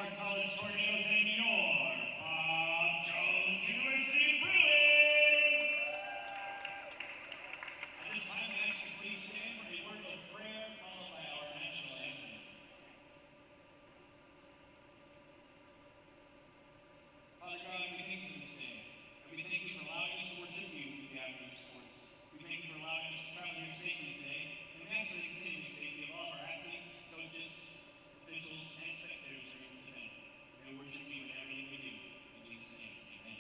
Brevard College Tornadoes and your Bob Jones University Bruins. At this time, we ask you to please stand for a word of prayer followed by our national anthem. Father God, we thank you for this day. We thank you for allowing us to worship you in the gathering of sports. We thank you for allowing us to travel here safely today. And we ask that you continue the safety of all of our athletes, coaches, officials, and spectators during this event. We worship you in everything we do. In Jesus' name, amen.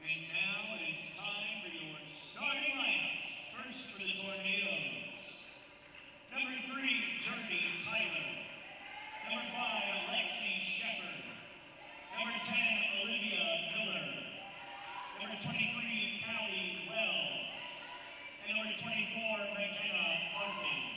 And now it is time for your starting lineups. First for the Tornadoes. Number 3, Jordy Tyler. Number 5, Lexi Shepard. Number 10, Olivia Miller. Number 23, Callie Wells. And number 24, McKenna Harkins.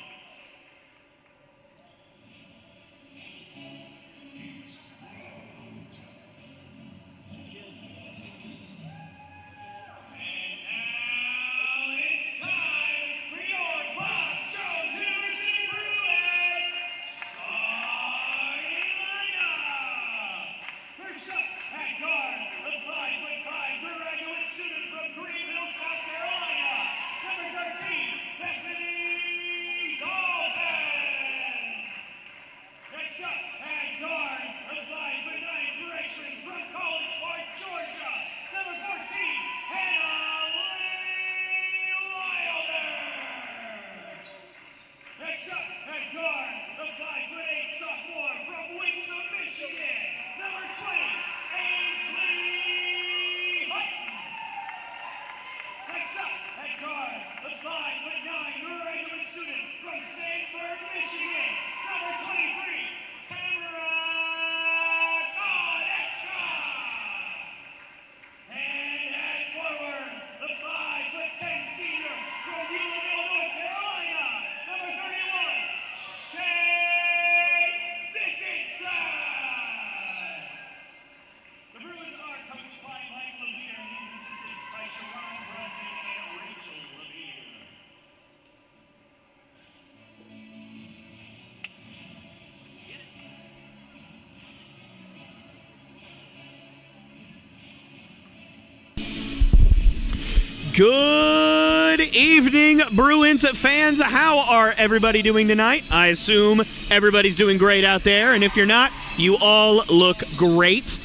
Good evening, Bruins fans. How are everybody doing tonight? I assume everybody's doing great out there, and if you're not, you all look great.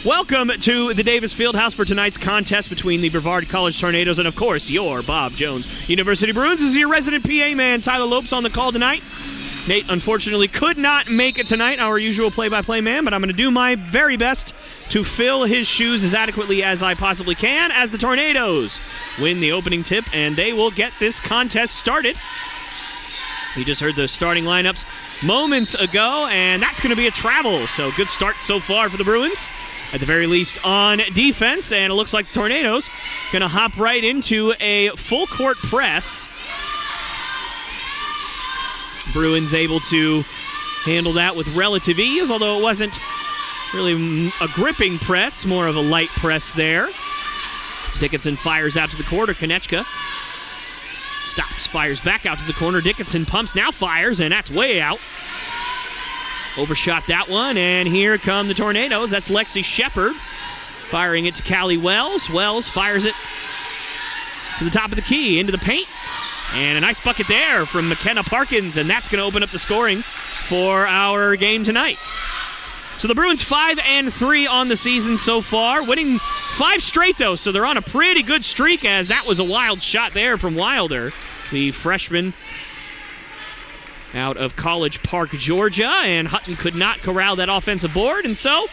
Welcome to the Davis Fieldhouse for tonight's contest between the Brevard College Tornadoes and, of course, your Bob Jones University Bruins. This is your resident PA man, Tyler Lopes, on the call tonight. Nate, unfortunately, could not make it tonight, our usual play-by-play man, but I'm going to do my very best to fill his shoes as adequately as I possibly can as the Tornadoes win the opening tip, and they will get this contest started. You just heard the starting lineups moments ago, and that's going to be a travel, so good start so far for the Bruins, at the very least on defense, and it looks like the Tornadoes going to hop right into a full-court press. Bruins able to handle that with relative ease, although it wasn't really a gripping press, more of a light press there. Dickinson fires out to the corner. Konechka Stops, fires back out to the corner. Dickinson pumps, now fires, and that's way out. Overshot that one, and here come the Tornadoes. That's Lexi Shepard firing it to Callie Wells. Wells fires it to the top of the key, into the paint. And a nice bucket there from McKenna Parkins, and that's going to open up the scoring for our game tonight. So the Bruins 5-3 on the season so far, winning 5 straight though, so they're on a pretty good streak, as that was a wild shot there from Wilder, the freshman out of College Park, Georgia, and Hutton could not corral that offensive board, and so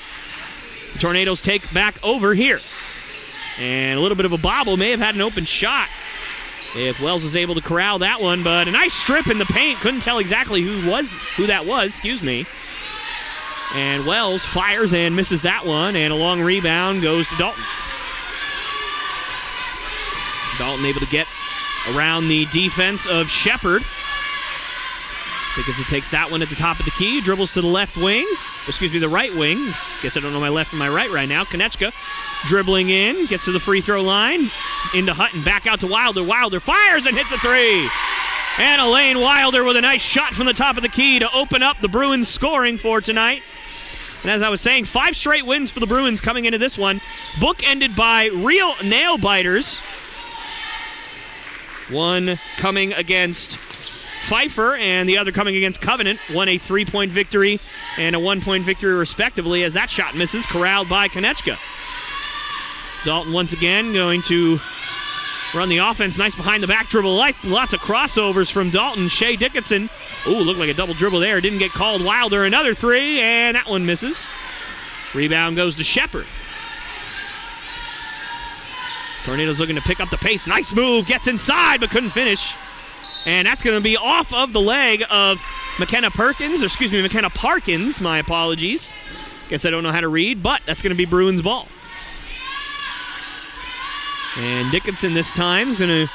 the Tornadoes take back over here. And a little bit of a bobble, may have had an open shot if Wells was able to corral that one, but a nice strip in the paint. Couldn't tell exactly who that was, And Wells fires and misses that one, and a long rebound goes to Dalton. Dalton able to get around the defense of Shepard. Dickinson takes that one at the top of the key, dribbles to the the right wing. Guess I don't know my left from my right now. Konechka dribbling in, gets to the free throw line, into Hutton, back out to Wilder. Wilder fires and hits a 3. And Elaine Wilder with a nice shot from the top of the key to open up the Bruins scoring for tonight. And as I was saying, 5 straight wins for the Bruins coming into this one, bookended by real nail biters. One coming against Pfeiffer and the other coming against Covenant. One a 3-point victory and a 1-point victory respectively, as that shot misses, corralled by Konechka. Dalton once again going to run the offense. Nice behind the back dribble. Lots of crossovers from Dalton. Shea Dickinson. Ooh, looked like a double dribble there. Didn't get called. Wilder, another 3, and that one misses. Rebound goes to Shepard. Tornadoes looking to pick up the pace. Nice move. Gets inside, but couldn't finish. And that's going to be off of the leg of McKenna Parkins. My apologies. Guess I don't know how to read, but that's going to be Bruins ball. And Dickinson this time is going to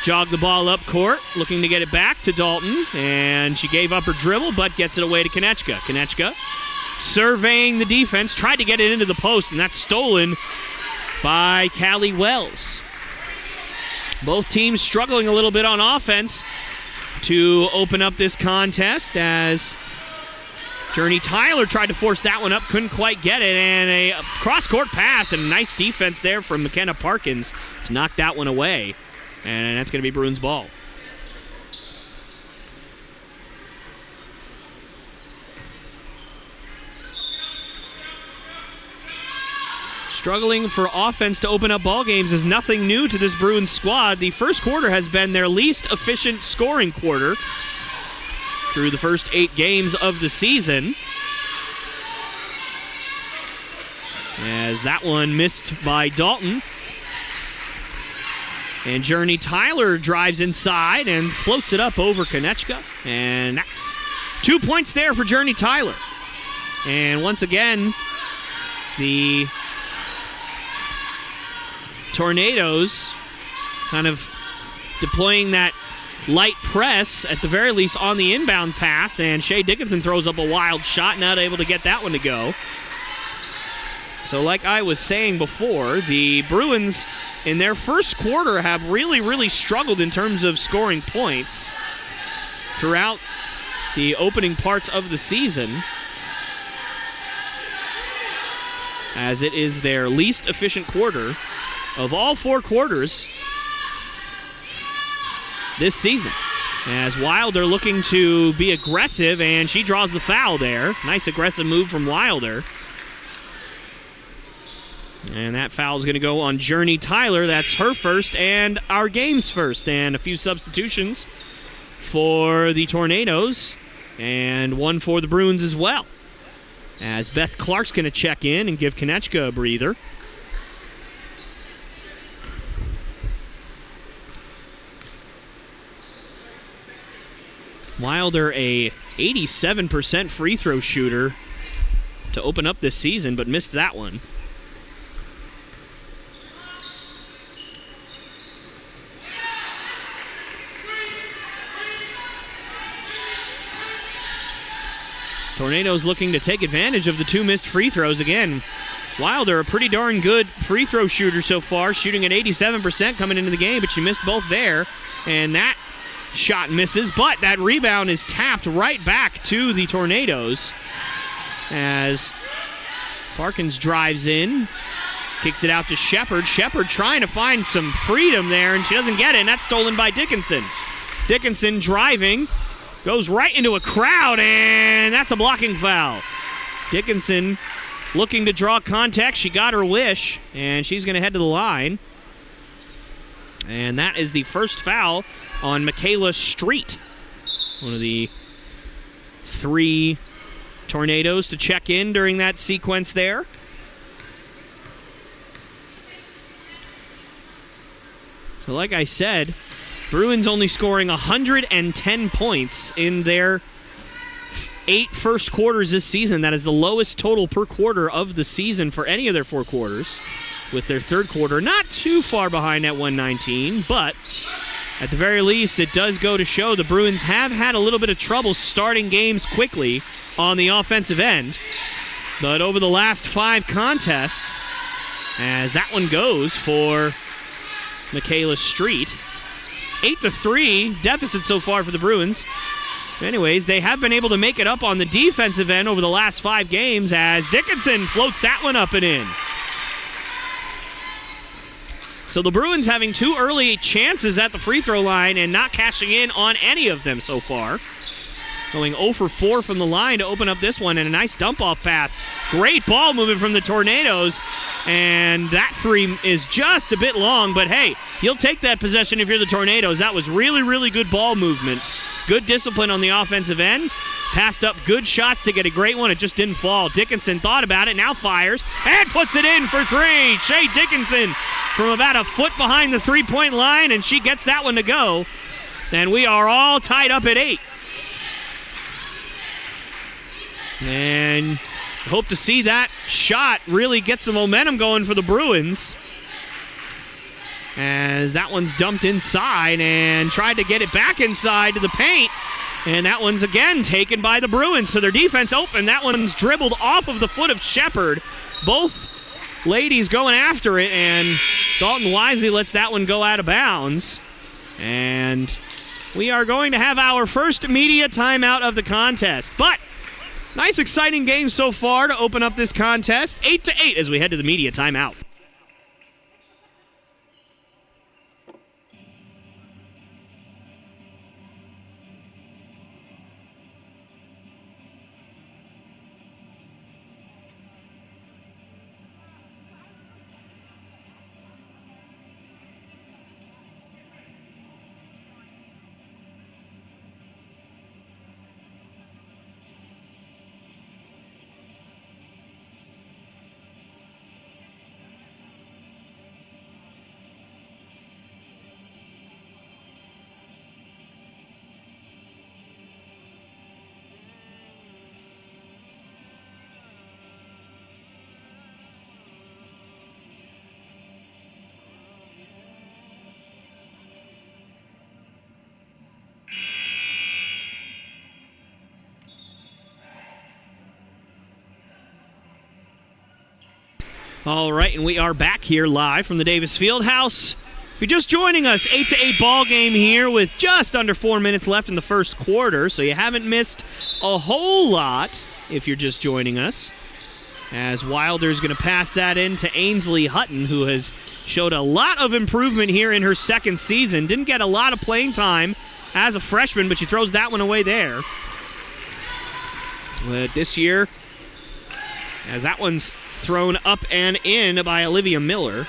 jog the ball up court, looking to get it back to Dalton. And she gave up her dribble, but gets it away to Konechka. Konechka surveying the defense, tried to get it into the post, and that's stolen by Callie Wells. Both teams struggling a little bit on offense to open up this contest, as Journey Tyler tried to force that one up, couldn't quite get it, and a cross-court pass and a nice defense there from McKenna Parkins to knock that one away, and that's going to be Bruins ball. Struggling for offense to open up ball games is nothing new to this Bruins squad. The first quarter has been their least efficient scoring quarter through the first 8 games of the season, as that one missed by Dalton. And Journey Tyler drives inside and floats it up over Konechka, and that's 2 points there for Journey Tyler. And once again, the Tornadoes kind of deploying that light press, at the very least, on the inbound pass, and Shea Dickinson throws up a wild shot, not able to get that one to go. So like I was saying before, the Bruins in their first quarter have really struggled in terms of scoring points throughout the opening parts of the season, as it is their least efficient quarter of all 4 quarters this season. As Wilder looking to be aggressive, and she draws the foul there. Nice aggressive move from Wilder. And that foul is going to go on Journey Tyler. That's her first and our game's first. And a few substitutions for the Tornadoes, and one for the Bruins as well, as Beth Clark's going to check in and give Konechka a breather. Wilder, a 87% free throw shooter to open up this season, but missed that one. Tornadoes looking to take advantage of the 2 missed free throws. Again, Wilder, a pretty darn good free throw shooter so far, shooting at 87% coming into the game, but she missed both there. And that shot misses, but that rebound is tapped right back to the Tornadoes as Parkins drives in, kicks it out to Shepard. Shepard trying to find some freedom there, and she doesn't get it, and that's stolen by Dickinson. Dickinson driving, goes right into a crowd, and that's a blocking foul. Dickinson looking to draw contact. She got her wish, and she's going to head to the line. And that is the first foul on Michaela Street, one of the 3 Tornadoes to check in during that sequence there. So like I said, Bruins only scoring 110 points in their 8 first quarters this season. That is the lowest total per quarter of the season for any of their 4 quarters, with their third quarter not too far behind at 119, but at the very least, it does go to show the Bruins have had a little bit of trouble starting games quickly on the offensive end. But over the last 5 contests, as that one goes for Michaela Street, 8-3 deficit so far for the Bruins. Anyways, they have been able to make it up on the defensive end over the last 5 games as Dickinson floats that one up and in. So the Bruins having 2 early chances at the free throw line and not cashing in on any of them so far. Going 0 for 4 from the line to open up this one, and a nice dump-off pass. Great ball movement from the Tornadoes, and that 3 is just a bit long, but hey, you'll take that possession if you're the Tornadoes. That was really, really good ball movement. Good discipline on the offensive end. Passed up good shots to get a great one. It just didn't fall. Dickinson thought about it, now fires, and puts it in for 3. Shea Dickinson from about a foot behind the three-point line, and she gets that one to go. And we are all tied up at 8. And hope to see that shot really get some momentum going for the Bruins, as that one's dumped inside and tried to get it back inside to the paint. And that one's again taken by the Bruins. So their defense open. That one's dribbled off of the foot of Shepard. Both ladies going after it, and Dalton Wisely lets that one go out of bounds. And we are going to have our first media timeout of the contest. But nice, exciting game so far to open up this contest. 8-8 as we head to the media timeout. All right, and we are back here live from the Davis Fieldhouse. If you're just joining us, 8-8 ball game here with just under 4 minutes left in the first quarter, so you haven't missed a whole lot if you're just joining us. As Wilder's going to pass that in to Ainsley Hutton, who has showed a lot of improvement here in her second season. Didn't get a lot of playing time as a freshman, but she throws that one away there. But this year, as that one's thrown up and in by Olivia Miller.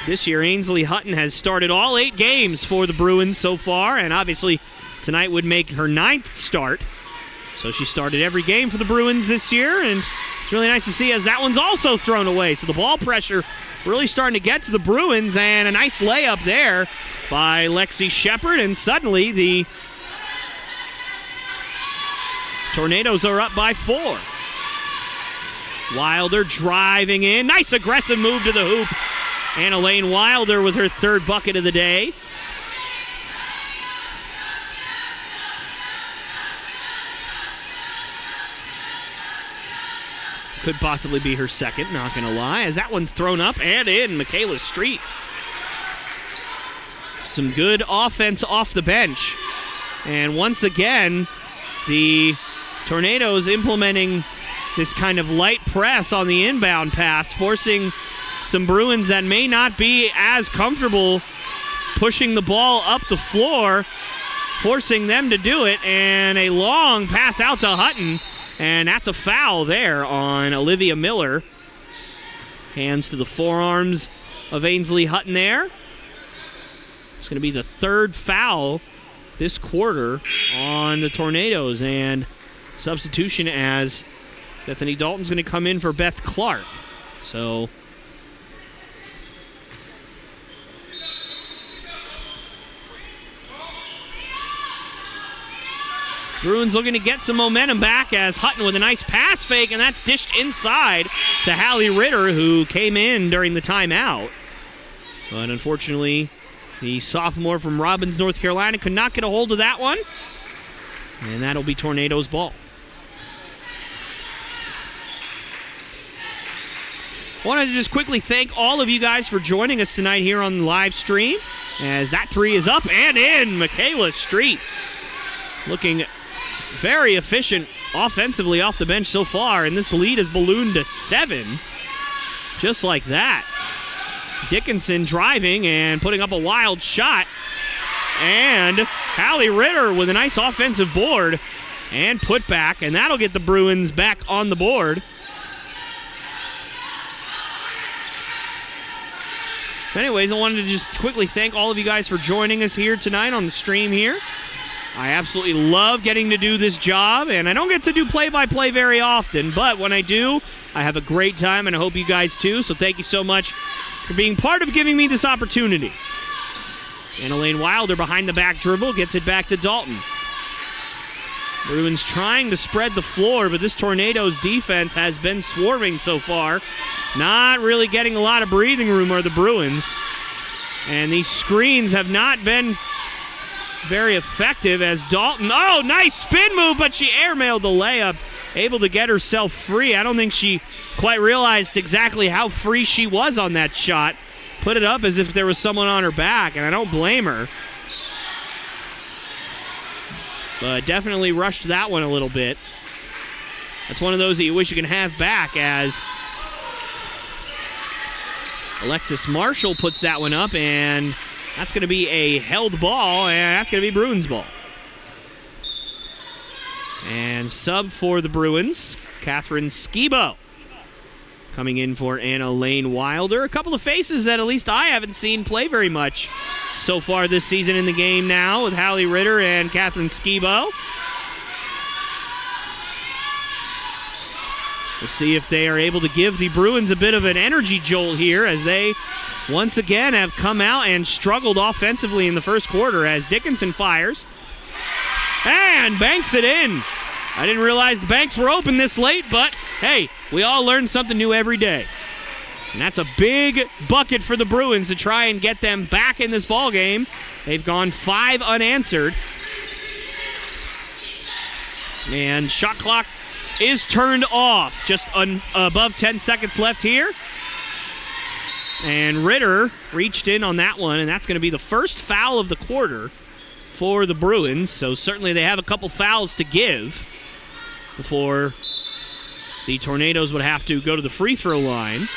This year, Ainsley Hutton has started all 8 games for the Bruins so far, and obviously tonight would make her 9th start. So she started every game for the Bruins this year, and it's really nice to see as that one's also thrown away. So the ball pressure really starting to get to the Bruins, and a nice layup there by Lexi Shepard, and suddenly the Tornadoes are up by 4. Wilder driving in. Nice aggressive move to the hoop. And Elaine Wilder with her 3rd bucket of the day. Could possibly be her second, not going to lie, as that one's thrown up and in. Michaela Street. Some good offense off the bench. And once again, the Tornadoes implementing this kind of light press on the inbound pass, forcing some Bruins that may not be as comfortable pushing the ball up the floor, forcing them to do it, and a long pass out to Hutton, and that's a foul there on Olivia Miller. Hands to the forearms of Ainsley Hutton there. It's going to be the third foul this quarter on the Tornadoes, and substitution as Bethany Dalton's going to come in for Beth Clark. So Bruins looking to get some momentum back as Hutton with a nice pass fake, and that's dished inside to Hallie Ritter, who came in during the timeout. But unfortunately, the sophomore from Robbins, North Carolina, could not get a hold of that one. And that'll be Tornadoes ball. Wanted to just quickly thank all of you guys for joining us tonight here on the live stream, as that three is up and in. Michaela Street looking very efficient offensively off the bench so far, and this lead has ballooned to 7. Just like that. Dickinson driving and putting up a wild shot. And Hallie Ritter with a nice offensive board and put back, and that'll get the Bruins back on the board. So anyways, I wanted to just quickly thank all of you guys for joining us here tonight on the stream here. I absolutely love getting to do this job, and I don't get to do play-by-play very often, but when I do, I have a great time, and I hope you guys too, so thank you so much for being part of giving me this opportunity. And Elaine Wilder behind the back dribble gets it back to Dalton. Bruins trying to spread the floor, but this Tornadoes defense has been swarming so far. Not really getting a lot of breathing room are the Bruins. And these screens have not been very effective as Dalton, oh, nice spin move, but she airmailed the layup, able to get herself free. I don't think she quite realized exactly how free she was on that shot. Put it up as if there was someone on her back, and I don't blame her. But definitely rushed that one a little bit. That's one of those that you wish you can have back, as Alexis Marshall puts that one up, and that's going to be a held ball, and that's going to be Bruins ball. And sub for the Bruins, Catherine Skibo coming in for Anna Lane Wilder. A couple of faces that at least I haven't seen play very much so far this season in the game now, with Hallie Ritter and Catherine Skibo. We'll see if they are able to give the Bruins a bit of an energy jolt here, as they once again have come out and struggled offensively in the first quarter, as Dickinson fires and banks it in. I didn't realize the banks were open this late, but hey, we all learn something new every day. And that's a big bucket for the Bruins to try and get them back in this ball game. They've gone 5 unanswered. And shot clock is turned off. Just above 10 seconds left here. And Ritter reached in on that one, and that's going to be the first foul of the quarter for the Bruins. So certainly they have a couple fouls to give before the Tornadoes would have to go to the free throw line.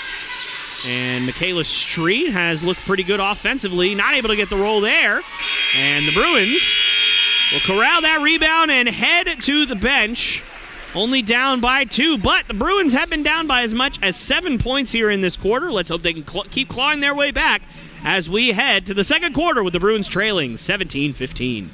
And Michaela Street has looked pretty good offensively, not able to get the roll there. And the Bruins will corral that rebound and head to the bench. Only down by 2, but the Bruins have been down by as much as 7 points here in this quarter. Let's hope they can keep clawing their way back as we head to the second quarter with the Bruins trailing 17-15.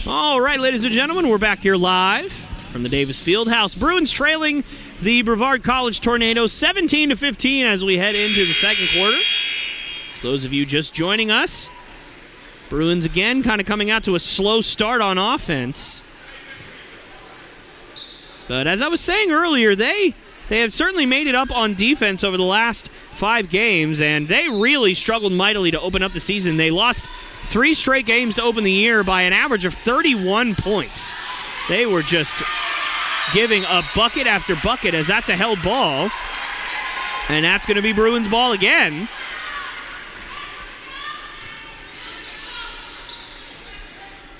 All right, ladies and gentlemen, we're back here live from the Davis Fieldhouse. Bruins trailing the Brevard College Tornadoes 17-15 as we head into the second quarter. For those of you just joining us, Bruins again kind of coming out to a slow start on offense. But as I was saying earlier, they have certainly made it up on defense over the last 5 games, and they really struggled mightily to open up the season. They lost 3 straight games to open the year by an average of 31 points. They were just giving a bucket after bucket as that's a held ball. And that's going to be Bruins ball again.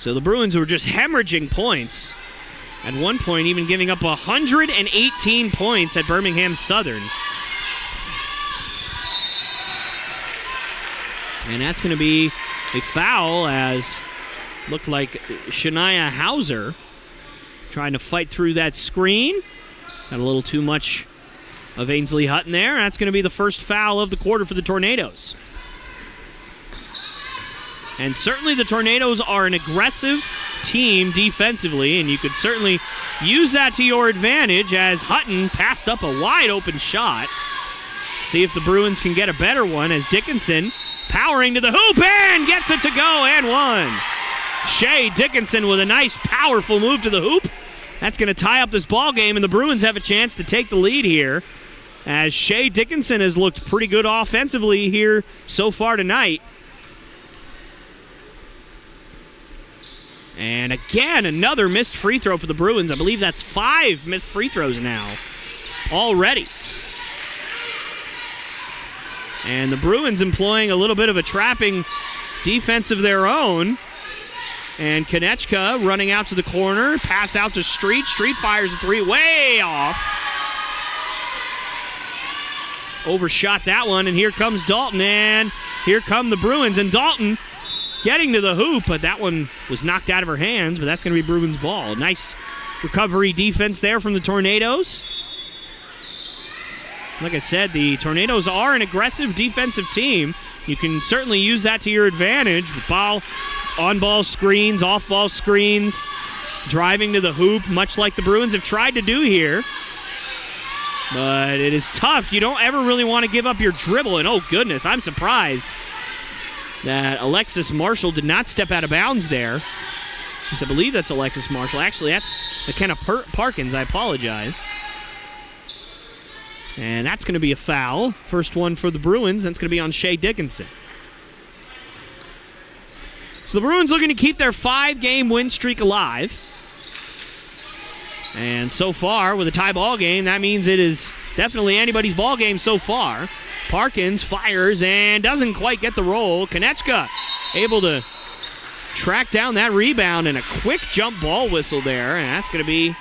So the Bruins were just hemorrhaging points. At one point, even giving up 118 points at Birmingham Southern. And that's going to be a foul, as looked like Shania Hauser trying to fight through that screen. Got a little too much of Ainsley Hutton there. That's going to be the first foul of the quarter for the Tornadoes. And certainly the Tornadoes are an aggressive team defensively, and you could certainly use that to your advantage as Hutton passed up a wide open shot. See if the Bruins can get a better one as Dickinson powering to the hoop and gets it to go and one. Shea Dickinson with a nice powerful move to the hoop. That's going to tie up this ball game, and the Bruins have a chance to take the lead here as Shea Dickinson has looked pretty good offensively here so far tonight. And again, another missed free throw for the Bruins. I believe that's 5 missed free throws now already. And the Bruins employing a little bit of a trapping defense of their own. And Konechka running out to the corner. Pass out to Street. Street fires a 3 way off. Overshot that one, and here comes Dalton. And here come the Bruins. And Dalton getting to the hoop, but that one was knocked out of her hands, but that's going to be Bruins ball. Nice recovery defense there from the Tornadoes. Like I said, the Tornadoes are an aggressive defensive team. You can certainly use that to your advantage with on-ball screens, off-ball screens, driving to the hoop, much like the Bruins have tried to do here. But it is tough. You don't ever really want to give up your dribble, and oh goodness, I'm surprised that Alexis Marshall did not step out of bounds there. I believe that's Alexis Marshall. Actually, that's McKenna Parkins. I apologize. And that's going to be a foul. First one for the Bruins. That's going to be on Shea Dickinson. So the Bruins looking to keep their 5-game win streak alive. And so far, with a tie ball game, that means it is definitely anybody's ball game so far. Parkins fires and doesn't quite get the roll. Konechka able to track down that rebound, and a quick jump ball whistle there, and that's going to be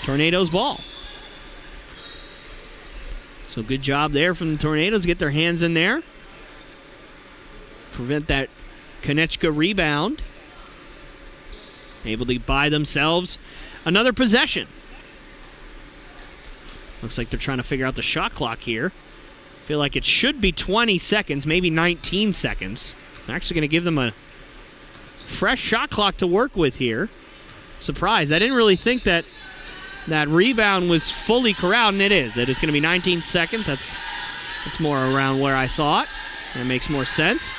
Tornadoes ball. So good job there from the Tornadoes. Get their hands in there. Prevent that Konechka rebound. Able to buy themselves another possession. Looks like they're trying to figure out the shot clock here. Feel like it should be 20 seconds, maybe 19 seconds. I'm actually going to give them a fresh shot clock to work with here. Surprised. I didn't really think that rebound was fully corralled, and it is. It is going to be 19 seconds. That's more around where I thought. That makes more sense.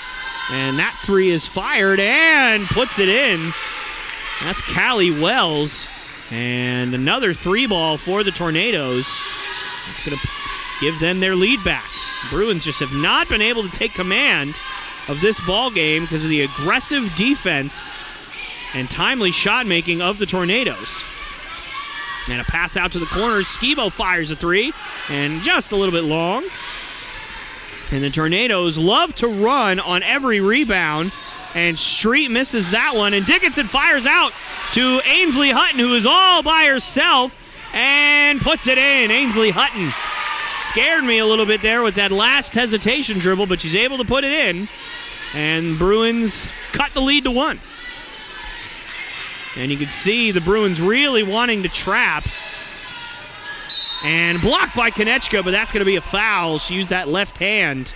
And that 3 is fired and puts it in. That's Callie Wells. And another 3 ball for the Tornadoes. That's going to give them their lead back. The Bruins just have not been able to take command of this ball game because of the aggressive defense and timely shot making of the Tornadoes. And a pass out to the corner. Skibo fires a 3, and just a little bit long. And the Tornadoes love to run on every rebound, and Street misses that one. And Dickinson fires out to Ainsley Hutton, who is all by herself, and puts it in. Ainsley Hutton scared me a little bit there with that last hesitation dribble, but she's able to put it in. And Bruins cut the lead to 1. And you can see the Bruins really wanting to trap. And blocked by Konechka, but that's going to be a foul. She used that left hand,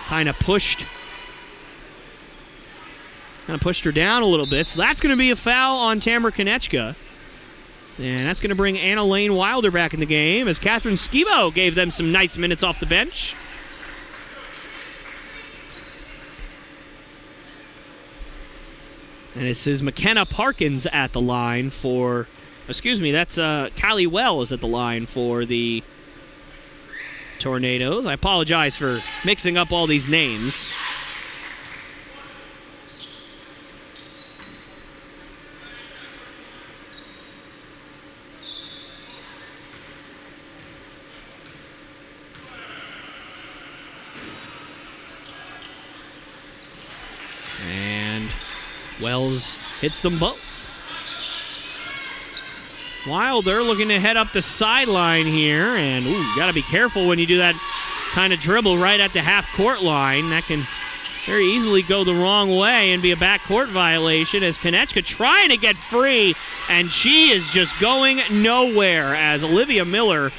kind of pushed Kind of pushed her down a little bit. So that's going to be a foul on Tamara Konechka. And that's going to bring Anna Lane Wilder back in the game as Catherine Skibo gave them some nice minutes off the bench. And this is McKenna Parkins at the line for... Excuse me, that's Callie Wells at the line for the Tornadoes. I apologize for mixing up all these names. And Wells hits them both. Wilder looking to head up the sideline here, and got to be careful when you do that kind of dribble right at the half-court line. That can very easily go the wrong way and be a backcourt violation as Konechka trying to get free, and she is just going nowhere as Olivia Miller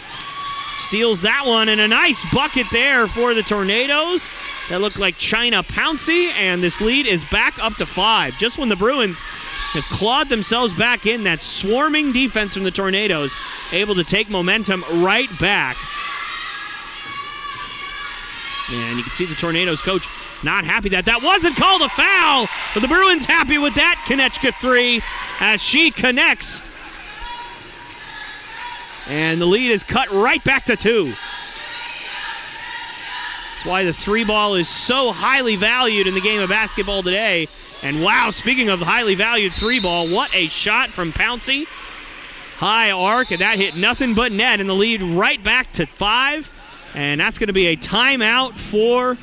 steals that one, and a nice bucket there for the Tornadoes. That looked like China Pouncey, and this lead is back up to 5. Just when the Bruins have clawed themselves back in, that swarming defense from the Tornadoes able to take momentum right back. And you can see the Tornadoes coach not happy that wasn't called a foul, but the Bruins happy with that Konechka 3 as she connects. And the lead is cut right back to 2. That's why the 3-ball is so highly valued in the game of basketball today. And wow, speaking of highly valued 3-ball, what a shot from Pouncey. High arc, and that hit nothing but net, and the lead right back to 5. And that's going to be a timeout for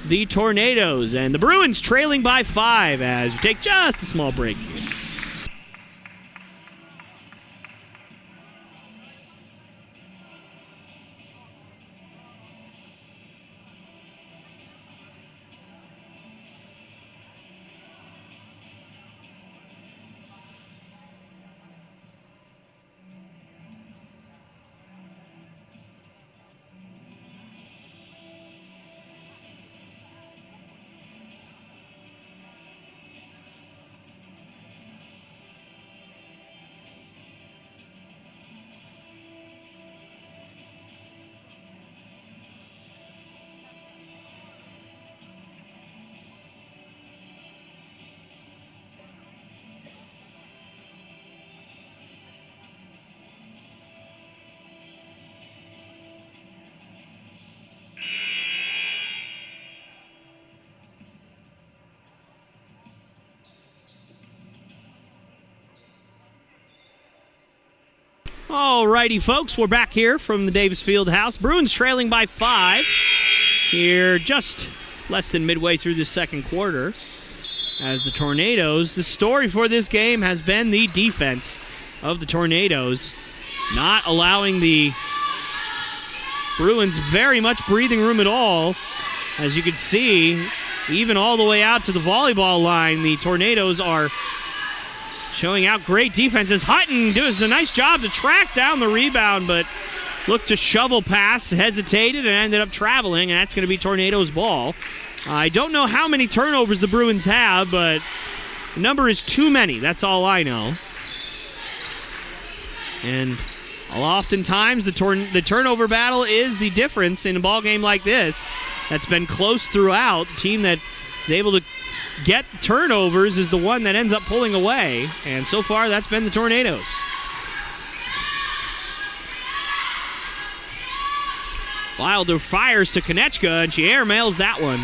the Tornadoes. And the Bruins trailing by 5 as we take just a small break here. Alrighty, folks, we're back here from the Davis Field House. Bruins trailing by 5 here just less than midway through the second quarter. As the Tornadoes, the story for this game has been the defense of the Tornadoes, not allowing the Bruins very much breathing room at all. As you can see, even all the way out to the volleyball line, the Tornadoes are showing out great defense as Hutton does a nice job to track down the rebound, but looked to shovel pass, hesitated, and ended up traveling, and that's going to be Tornadoes' ball. I don't know how many turnovers the Bruins have, but the number is too many. That's all I know. And oftentimes the turnover battle is the difference in a ball game like this. That's been close throughout. The team that is able to get turnovers is the one that ends up pulling away, and so far that's been the Tornadoes. Wilder fires to Konechka, and she airmails that one.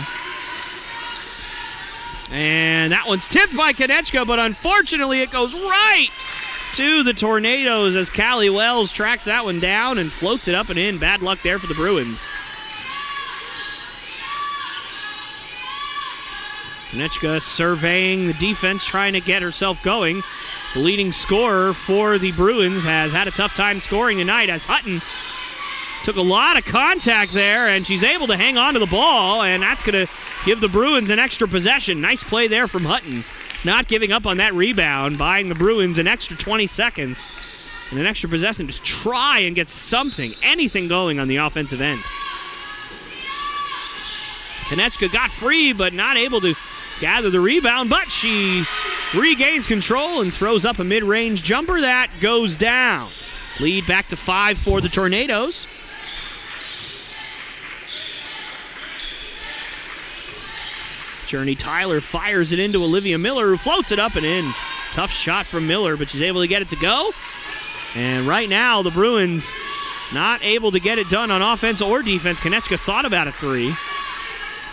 And that one's tipped by Konechka, but unfortunately it goes right to the Tornadoes as Callie Wells tracks that one down and floats it up and in. Bad luck there for the Bruins. Konechka surveying the defense, trying to get herself going. The leading scorer for the Bruins has had a tough time scoring tonight as Hutton took a lot of contact there, and she's able to hang on to the ball, and that's going to give the Bruins an extra possession. Nice play there from Hutton, not giving up on that rebound, buying the Bruins an extra 20 seconds and an extra possession to try and get something, anything going on the offensive end. Konechka got free, but not able to gather the rebound, but she regains control and throws up a mid-range jumper that goes down. Lead back to 5 for the Tornadoes. Journey Tyler fires it into Olivia Miller, who floats it up and in. Tough shot from Miller, but she's able to get it to go. And right now, the Bruins not able to get it done on offense or defense. Konechka thought about a 3.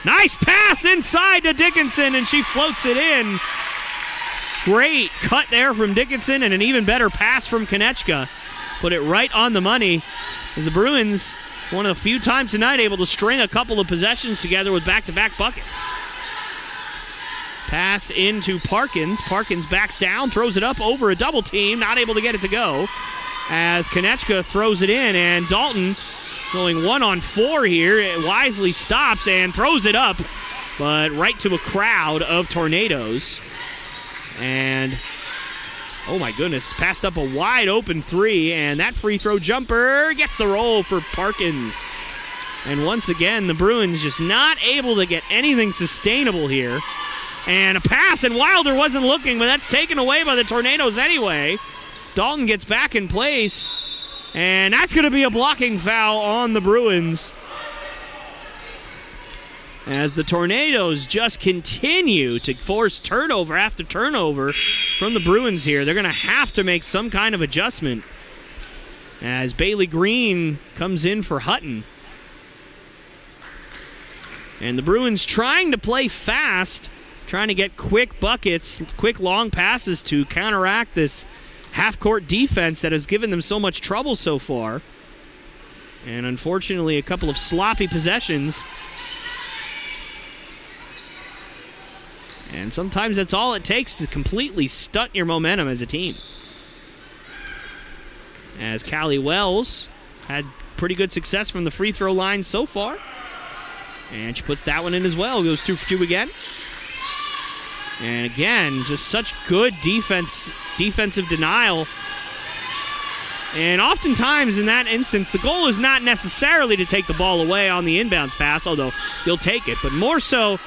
Nice pass inside to Dickinson, and she floats it in. Great cut there from Dickinson, and an even better pass from Konechka. Put it right on the money. As the Bruins, one of the few times tonight, able to string a couple of possessions together with back-to-back buckets. Pass into Parkins. Parkins backs down, throws it up over a double team, not able to get it to go. As Konechka throws it in, and Dalton going 1-on-4 here. It wisely stops and throws it up, but right to a crowd of Tornadoes. And, oh my goodness, passed up a wide open 3, and that free throw jumper gets the roll for Parkins. And once again, the Bruins just not able to get anything sustainable here. And a pass, and Wilder wasn't looking, but that's taken away by the Tornadoes anyway. Dalton gets back in place, and that's going to be a blocking foul on the Bruins. As the Tornadoes just continue to force turnover after turnover from the Bruins here. They're going to have to make some kind of adjustment as Bailey Green comes in for Hutton. And the Bruins trying to play fast, trying to get quick buckets, quick long passes to counteract this half-court defense that has given them so much trouble so far. And unfortunately, a couple of sloppy possessions. And sometimes that's all it takes to completely stunt your momentum as a team. As Callie Wells had pretty good success from the free throw line so far. And she puts that one in as well. Goes 2 for 2 again. And again, just such good defensive denial. And oftentimes in that instance, the goal is not necessarily to take the ball away on the inbounds pass, although you'll take it. But more so,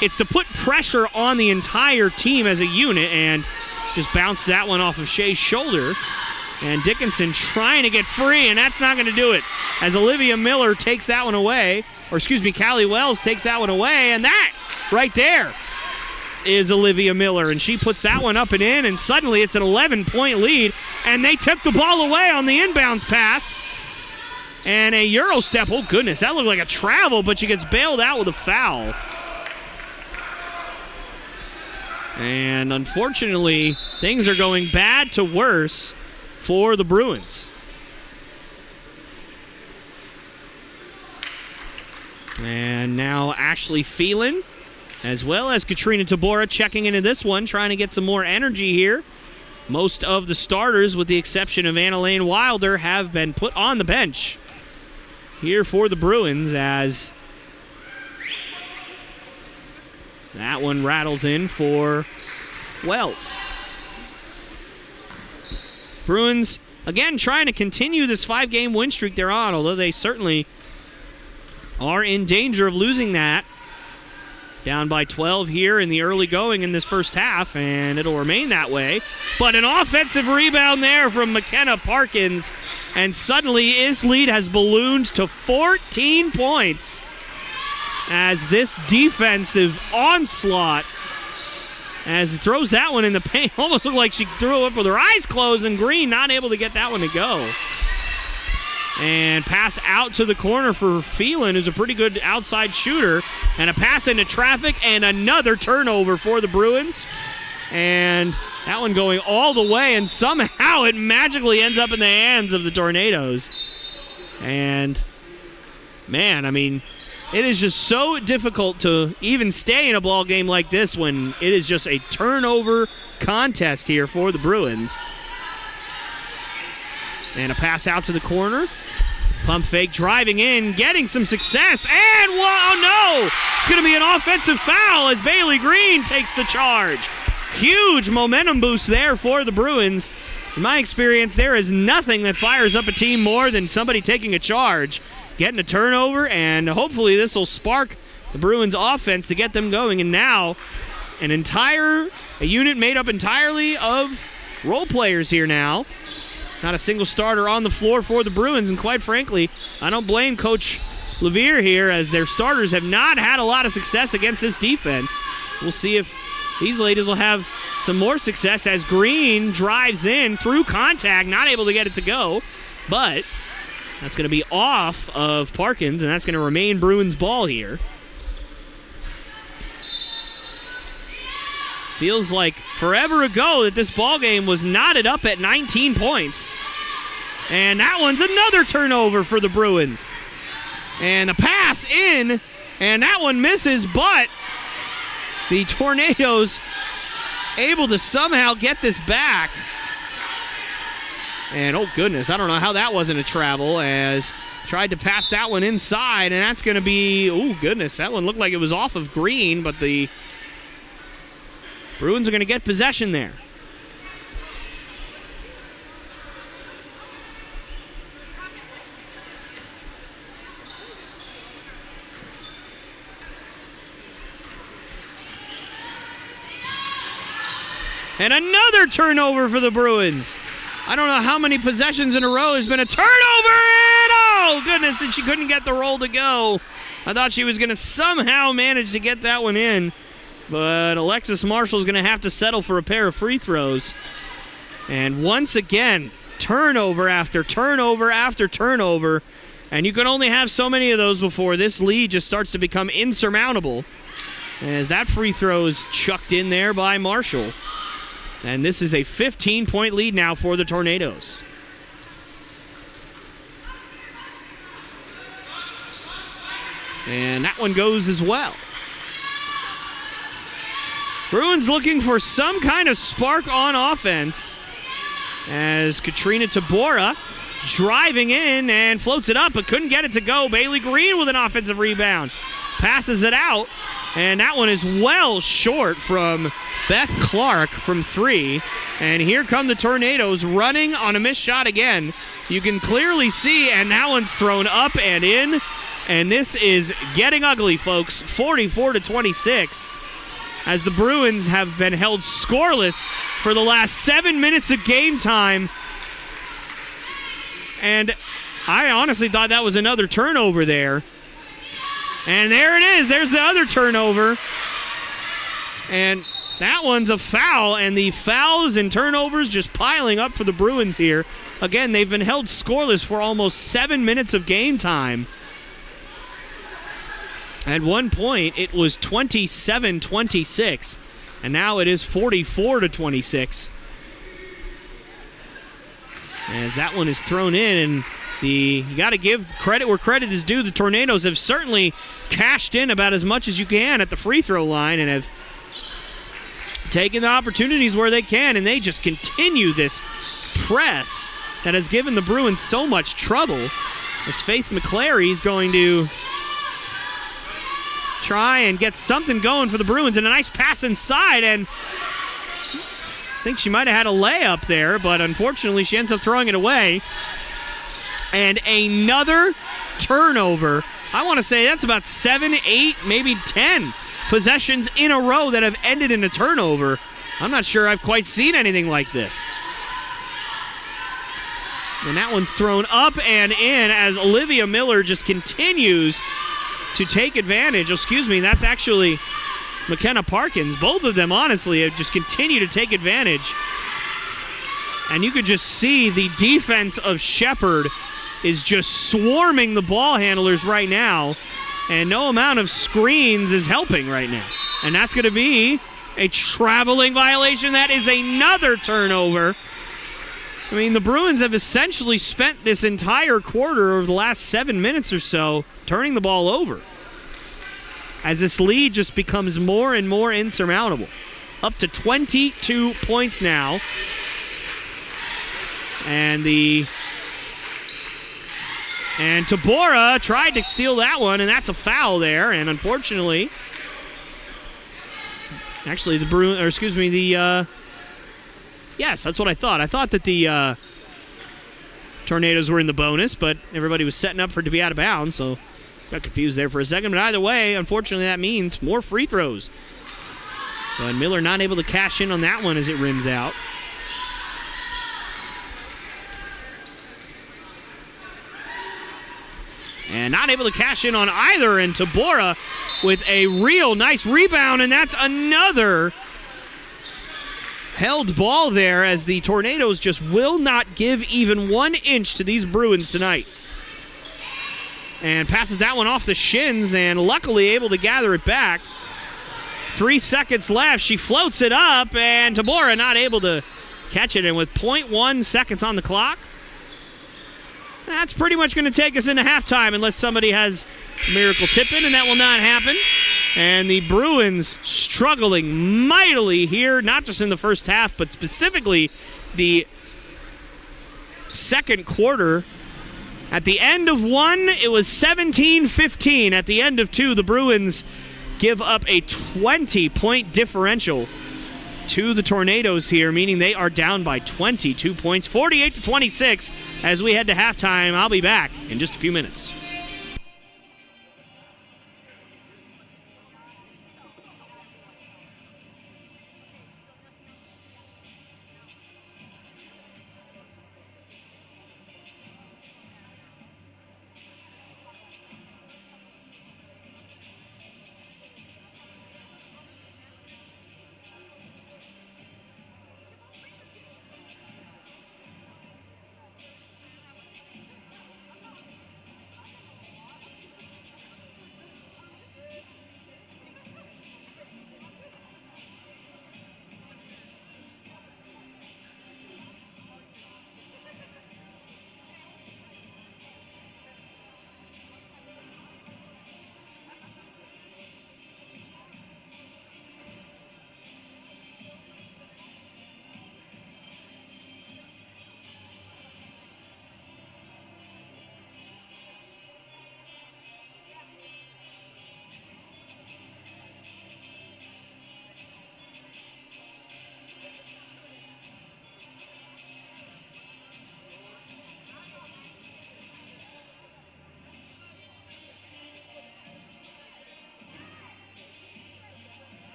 it's to put pressure on the entire team as a unit, and just bounce that one off of Shea's shoulder. And Dickinson trying to get free, and that's not going to do it. As Olivia Miller takes that one away, or excuse me, Callie Wells takes that one away, and that right there is Olivia Miller, and she puts that one up and in, and suddenly it's an 11-point lead, and they took the ball away on the inbounds pass. And a Euro step, oh goodness, that looked like a travel, but she gets bailed out with a foul. And unfortunately, things are going bad to worse for the Bruins. And now Ashley Phelan, as well as Katrina Tabora, checking into this one, trying to get some more energy here. Most of the starters, with the exception of Anna-Lane Wilder, have been put on the bench here for the Bruins, as that one rattles in for Wells. Bruins, again, trying to continue this 5-game win streak they're on, although they certainly are in danger of losing that. Down by 12 here in the early going in this first half, and it'll remain that way. But an offensive rebound there from McKenna Parkins, and suddenly his lead has ballooned to 14 points as this defensive onslaught, as it throws that one in the paint. Almost looked like she threw it up with her eyes closed, and Green not able to get that one to go. And pass out to the corner for Phelan, who's a pretty good outside shooter. And a pass into traffic, and another turnover for the Bruins. And that one going all the way, and somehow it magically ends up in the hands of the Tornadoes. And, man, I mean, it is just so difficult to even stay in a ball game like this when it is just a turnover contest here for the Bruins. And a pass out to the corner. Pump fake, driving in, getting some success. And, oh no! It's going to be an offensive foul as Bailey Green takes the charge. Huge momentum boost there for the Bruins. In my experience, there is nothing that fires up a team more than somebody taking a charge, getting a turnover, and hopefully this will spark the Bruins offense to get them going. And now a unit made up entirely of role players here now. Not a single starter on the floor for the Bruins, and quite frankly, I don't blame Coach Levere here, as their starters have not had a lot of success against this defense. We'll see if these ladies will have some more success as Green drives in through contact, not able to get it to go, but that's going to be off of Parkins, and that's going to remain Bruins ball here. Feels like forever ago that this ball game was knotted up at 19 points. And that one's another turnover for the Bruins. And a pass in, and that one misses, but the Tornadoes able to somehow get this back. And oh goodness, I don't know how that wasn't a travel, as tried to pass that one inside, and that's going to be, oh goodness, that one looked like it was off of Green, but the Bruins are going to get possession there. And another turnover for the Bruins. I don't know how many possessions in a row has been a turnover, and oh goodness, and she couldn't get the roll to go. I thought she was going to somehow manage to get that one in, but Alexis Marshall's going to have to settle for a pair of free throws. And once again, turnover after turnover after turnover, and you can only have so many of those before this lead just starts to become insurmountable, as that free throw is chucked in there by Marshall. And this is a 15-point lead now for the Tornadoes. And that one goes as well. Bruins looking for some kind of spark on offense, as Katrina Tabora driving in and floats it up but couldn't get it to go. Bailey Green with an offensive rebound. Passes it out, and that one is well short from Beth Clark from three. And here come the Tornadoes running on a missed shot again. You can clearly see, and that one's thrown up and in. And this is getting ugly, folks. 44-26. As the Bruins have been held scoreless for the last 7 minutes of game time. And I honestly thought that was another turnover there. And there it is. There's the other turnover. And that one's a foul, and the fouls and turnovers just piling up for the Bruins here. Again, they've been held scoreless for almost 7 minutes of game time. At one point, it was 27-26, and now it is 44-26. As that one is thrown in, and you got to give credit where credit is due. The Tornadoes have certainly cashed in about as much as you can at the free throw line and have taken the opportunities where they can, and they just continue this press that has given the Bruins so much trouble, as Faith McClary is going to try and get something going for the Bruins, and a nice pass inside, and I think she might have had a layup there, but unfortunately she ends up throwing it away. And another turnover. I want to say that's about 7, 8, maybe 10 possessions in a row that have ended in a turnover. I'm not sure I've quite seen anything like this. And that one's thrown up and in as Olivia Miller just continues to take advantage. Excuse me, that's actually McKenna Parkins. Both of them, honestly, have just continued to take advantage. And you could just see the defense of Shepherd is just swarming the ball handlers right now. And no amount of screens is helping right now. And that's going to be a traveling violation. That is another turnover. I mean, the Bruins have essentially spent this entire quarter over the last 7 minutes or so turning the ball over, as this lead just becomes more and more insurmountable. Up to 22 points now. And Tabora tried to steal that one, and that's a foul there. And unfortunately, actually yes, that's what I thought. I thought that the Tornadoes were in the bonus, but everybody was setting up for it to be out of bounds, so got confused there for a second. But either way, unfortunately, that means more free throws. But Miller not able to cash in on that one as it rims out. And not able to cash in on either, and Tabora with a real nice rebound, and that's another held ball there as the Tornadoes just will not give even 1 inch to these Bruins tonight. And passes that one off the shins, and luckily able to gather it back. 3 seconds left. She floats it up, and Tabora not able to catch it. And with 0.1 seconds on the clock, that's pretty much going to take us into halftime unless somebody has a miracle tip-in, and that will not happen. And the Bruins struggling mightily here, not just in the first half, but specifically the second quarter. At the end of 1, it was 17-15. At the end of 2, the Bruins give up a 20-point differential to the Tornadoes here, meaning they are down by 22 points, 48-26. As we head to halftime, I'll be back in just a few minutes.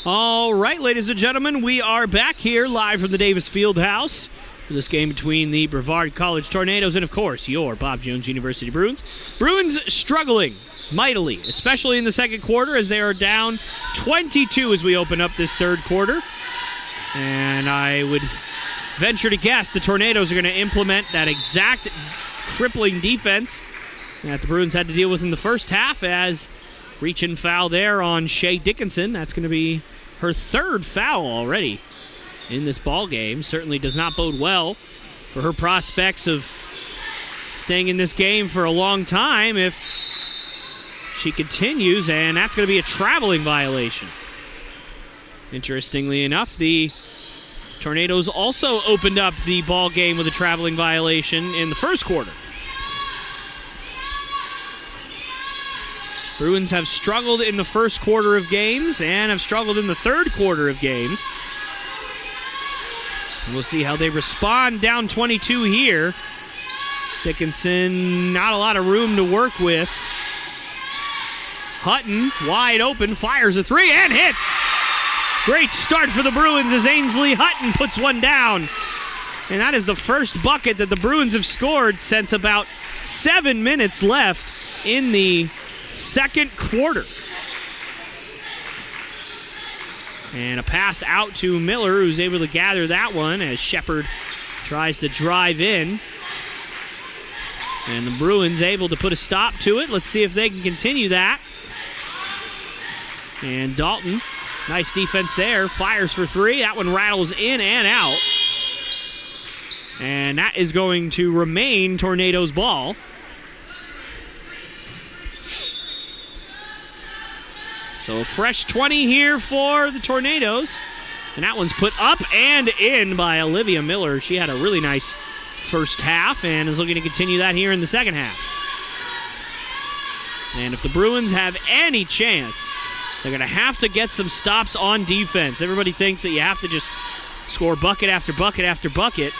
All right, ladies and gentlemen, we are back here live from the Davis Fieldhouse for this game between the Brevard College Tornadoes and, of course, your Bob Jones University Bruins. Bruins struggling mightily, especially in the second quarter, as they are down 22 as we open up this third quarter. And I would venture to guess the Tornadoes are going to implement that exact crippling defense that the Bruins had to deal with in the first half, as reach-in foul there on Shea Dickinson. That's going to be her third foul already in this ball game. Certainly does not bode well for her prospects of staying in this game for a long time if she continues, and that's going to be a traveling violation. Interestingly enough, the Tornadoes also opened up the ball game with a traveling violation in the first quarter. Bruins have struggled in the first quarter of games and have struggled in the third quarter of games. And we'll see how they respond down 22 here. Dickinson, not a lot of room to work with. Hutton, wide open, fires a three and hits. Great start for the Bruins as Ainsley Hutton puts one down. And that is the first bucket that the Bruins have scored since about 7 minutes left in the second quarter. And a pass out to Miller, who's able to gather that one as Shepard tries to drive in. And the Bruins able to put a stop to it. Let's see if they can continue that. And Dalton, nice defense there, fires for three. That one rattles in and out. And that is going to remain Tornadoes ball. So a fresh 20 here for the Tornadoes. And that one's put up and in by Olivia Miller. She had a really nice first half and is looking to continue that here in the second half. And if the Bruins have any chance, they're going to have to get some stops on defense. Everybody thinks that you have to just score bucket after bucket after bucket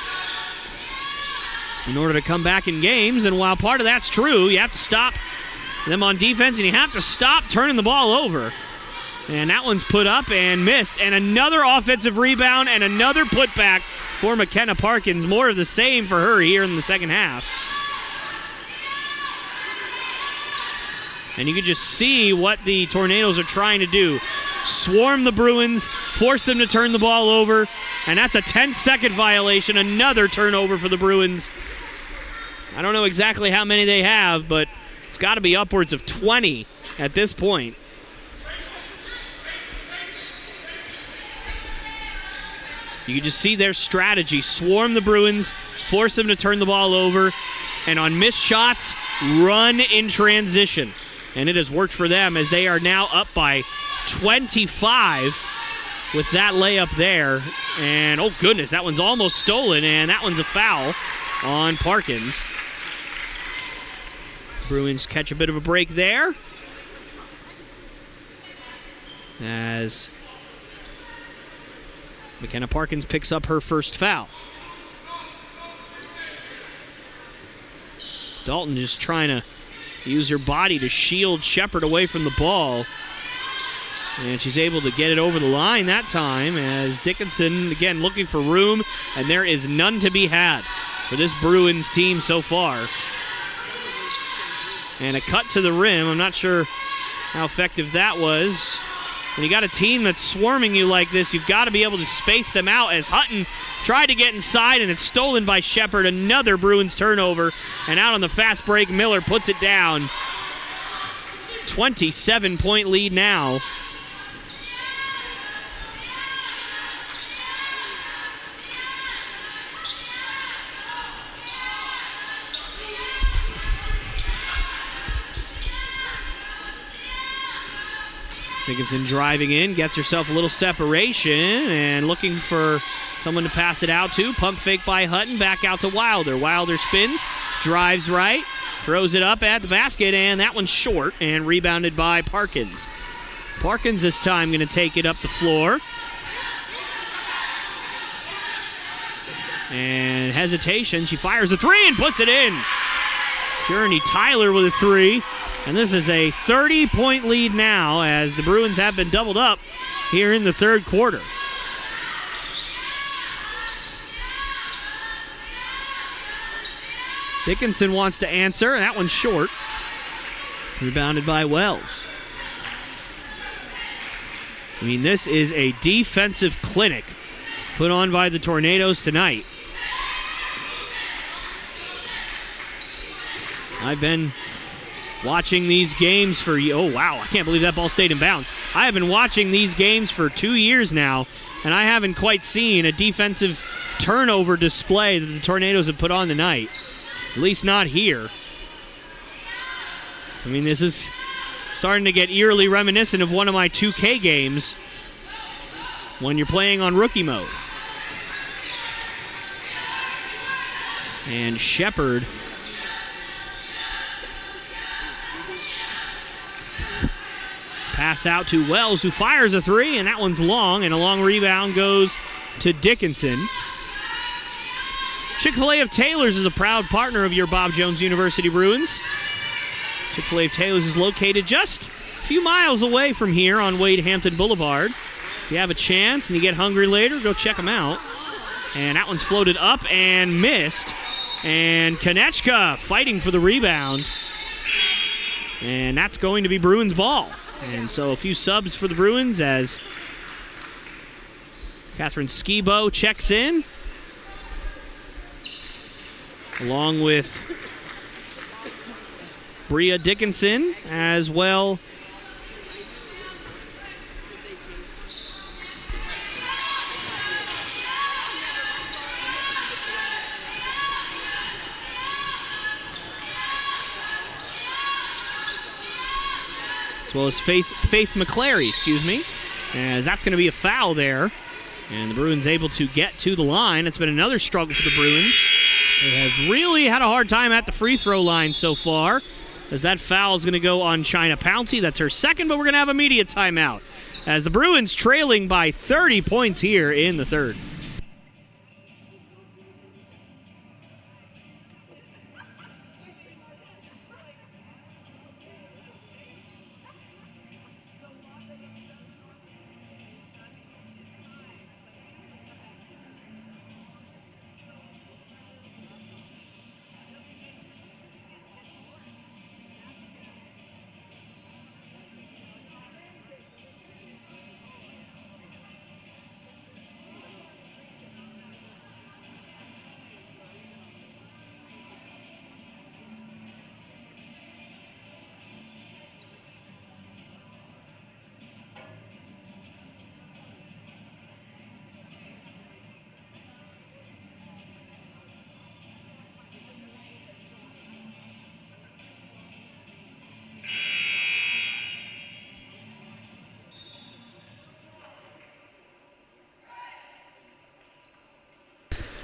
in order to come back in games. And while part of that's true, you have to stop them on defense, and you have to stop turning the ball over. And that one's put up and missed. And another offensive rebound and another putback for McKenna Parkins. More of the same for her here in the second half. And you can just see what the Tornadoes are trying to do. Swarm the Bruins, force them to turn the ball over, and that's a 10-second violation. Another turnover for the Bruins. I don't know exactly how many they have, but it's got to be upwards of 20 at this point. You can just see their strategy. Swarm the Bruins, force them to turn the ball over, and on missed shots, run in transition. And it has worked for them as they are now up by 25 with that layup there. And, oh, goodness, that one's almost stolen, and that one's a foul on Parkins. Bruins catch a bit of a break there as McKenna Parkins picks up her first foul. Dalton just trying to use her body to shield Shepard away from the ball. And she's able to get it over the line that time as Dickinson, again, looking for room, and there is none to be had for this Bruins team so far. And a cut to the rim. I'm not sure how effective that was. When you got a team that's swarming you like this, you've got to be able to space them out as Hutton tried to get inside, and it's stolen by Shepard. Another Bruins turnover. And out on the fast break, Miller puts it down. 27-point lead now. Dickinson driving in, gets herself a little separation and looking for someone to pass it out to. Pump fake by Hutton, back out to Wilder. Wilder spins, drives right, throws it up at the basket, and that one's short and rebounded by Parkins. Parkins this time going to take it up the floor. And hesitation, she fires a three and puts it in. Journey Tyler with a three. And this is a 30-point lead now as the Bruins have been doubled up here in the third quarter. Dickinson wants to answer, and that one's short. Rebounded by Wells. I mean, this is a defensive clinic put on by the Tornadoes tonight. I've been watching these games for, oh wow, I can't believe that ball stayed in bounds. I have been watching these games for 2 years now, and I haven't quite seen a defensive turnover display that the Tornadoes have put on tonight. At least not here. I mean, this is starting to get eerily reminiscent of one of my 2K games when you're playing on rookie mode. And Shepard pass out to Wells, who fires a three, and that one's long, and a long rebound goes to Dickinson. Chick-fil-A of Taylor's is a proud partner of your Bob Jones University Bruins. Chick-fil-A of Taylor's is located just a few miles away from here on Wade Hampton Boulevard. If you have a chance and you get hungry later, go check them out. And that one's floated up and missed. And Konechka fighting for the rebound. And that's going to be Bruins ball. And so a few subs for the Bruins as Catherine Skibo checks in, along with Bria Dickinson as well. As well as Faith McClary, as that's going to be a foul there. And the Bruins able to get to the line. It's been another struggle for the Bruins. They have really had a hard time at the free throw line so far, as that foul is going to go on China Pouncey. That's her second, but we're going to have immediate timeout as the Bruins trailing by 30 points here in the third.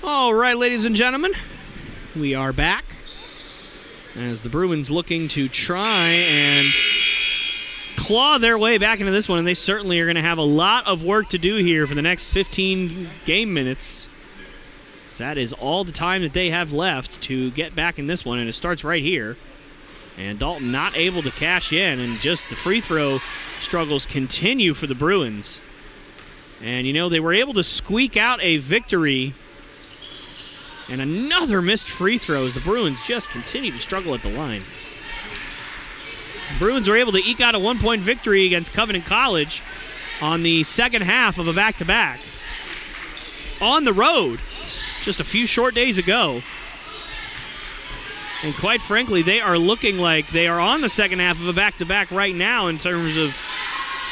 All right, ladies and gentlemen, we are back as the Bruins looking to try and claw their way back into this one, and they certainly are going to have a lot of work to do here for the next 15 game minutes. That is all the time that they have left to get back in this one, and it starts right here. And Dalton not able to cash in, and just the free throw struggles continue for the Bruins. And, you know, they were able to squeak out a victory. And another missed free throw as the Bruins just continue to struggle at the line. The Bruins were able to eke out a 1-point victory against Covenant College on the second half of a back-to-back on the road just a few short days ago. And quite frankly, they are looking like they are on the second half of a back-to-back right now in terms of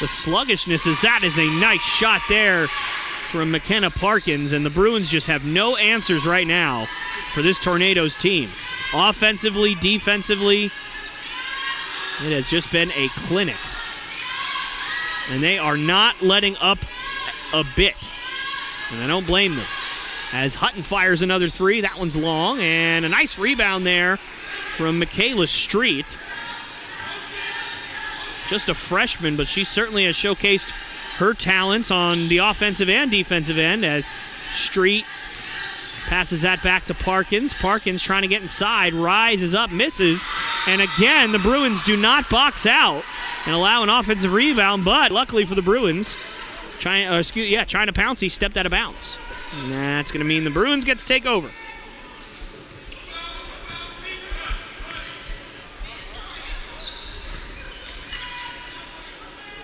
the sluggishness, as that is a nice shot there from McKenna Parkins, and the Bruins just have no answers right now for this Tornadoes team. Offensively, defensively, it has just been a clinic. And they are not letting up a bit. And I don't blame them. As Hutton fires another three, that one's long, and a nice rebound there from Michaela Street. Just a freshman, but she certainly has showcased her talents on the offensive and defensive end as Street passes that back to Parkins. Parkins trying to get inside, rises up, misses, and again, the Bruins do not box out and allow an offensive rebound, but luckily for the Bruins, China Pouncey stepped out of bounds. And that's going to mean the Bruins get to take over.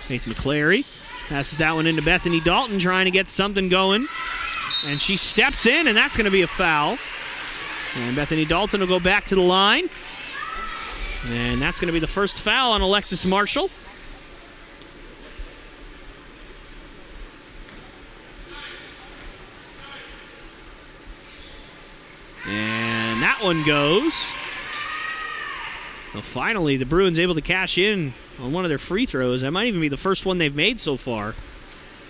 Nate McClary passes that one into Bethany Dalton, trying to get something going. And she steps in, and that's going to be a foul. And Bethany Dalton will go back to the line. And that's going to be the first foul on Alexis Marshall. And that one goes. Well, finally, the Bruins able to cash in on one of their free throws. That might even be the first one they've made so far.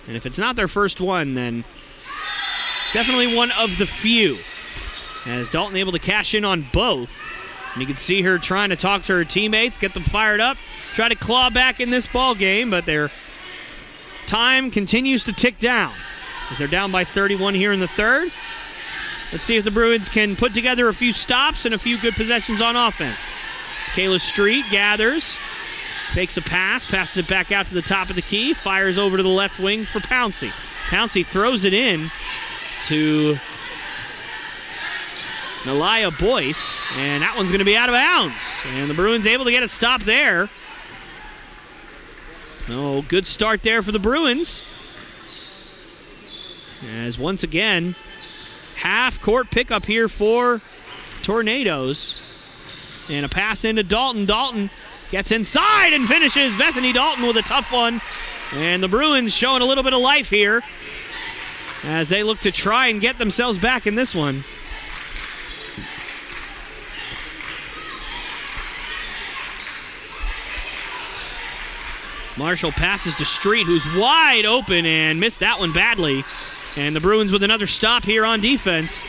And if it's not their first one, then definitely one of the few. As Dalton able to cash in on both. And you can see her trying to talk to her teammates, get them fired up, try to claw back in this ball game, but their time continues to tick down as they're down by 31 here in the third. Let's see if the Bruins can put together a few stops and a few good possessions on offense. Kayla Street gathers, fakes a pass, passes it back out to the top of the key, fires over to the left wing for Pouncey. Pouncey throws it in to Nalia Boyce, and that one's going to be out of bounds. And the Bruins able to get a stop there. Oh, good start there for the Bruins. As once again, half-court pickup here for Tornadoes. And a pass into Dalton. Dalton gets inside and finishes. Bethany Dalton with a tough one. And the Bruins showing a little bit of life here as they look to try and get themselves back in this one. Marshall passes to Street, who's wide open and missed that one badly. And the Bruins with another stop here on defense.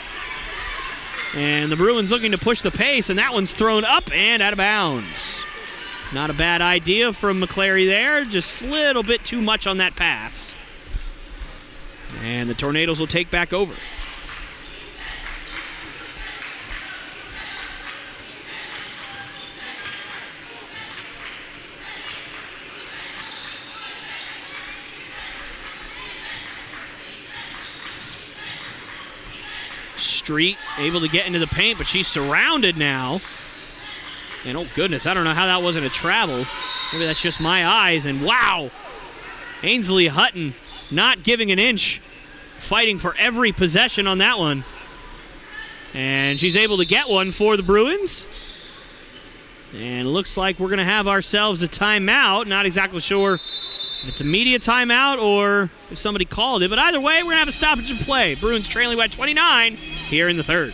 And the Bruins looking to push the pace, and that one's thrown up and out of bounds. Not a bad idea from McClary there, just a little bit too much on that pass. And the Tornadoes will take back over. Street able to get into the paint, but she's surrounded now. And oh goodness, I don't know how that wasn't a travel. Maybe that's just my eyes. And wow, Ainsley Hutton not giving an inch, fighting for every possession on that one. And she's able to get one for the Bruins. And it looks like we're going to have ourselves a timeout. Not exactly sure if it's a media timeout or if somebody called it. But either way, we're going to have a stoppage in play. Bruins trailing by 29 here in the third.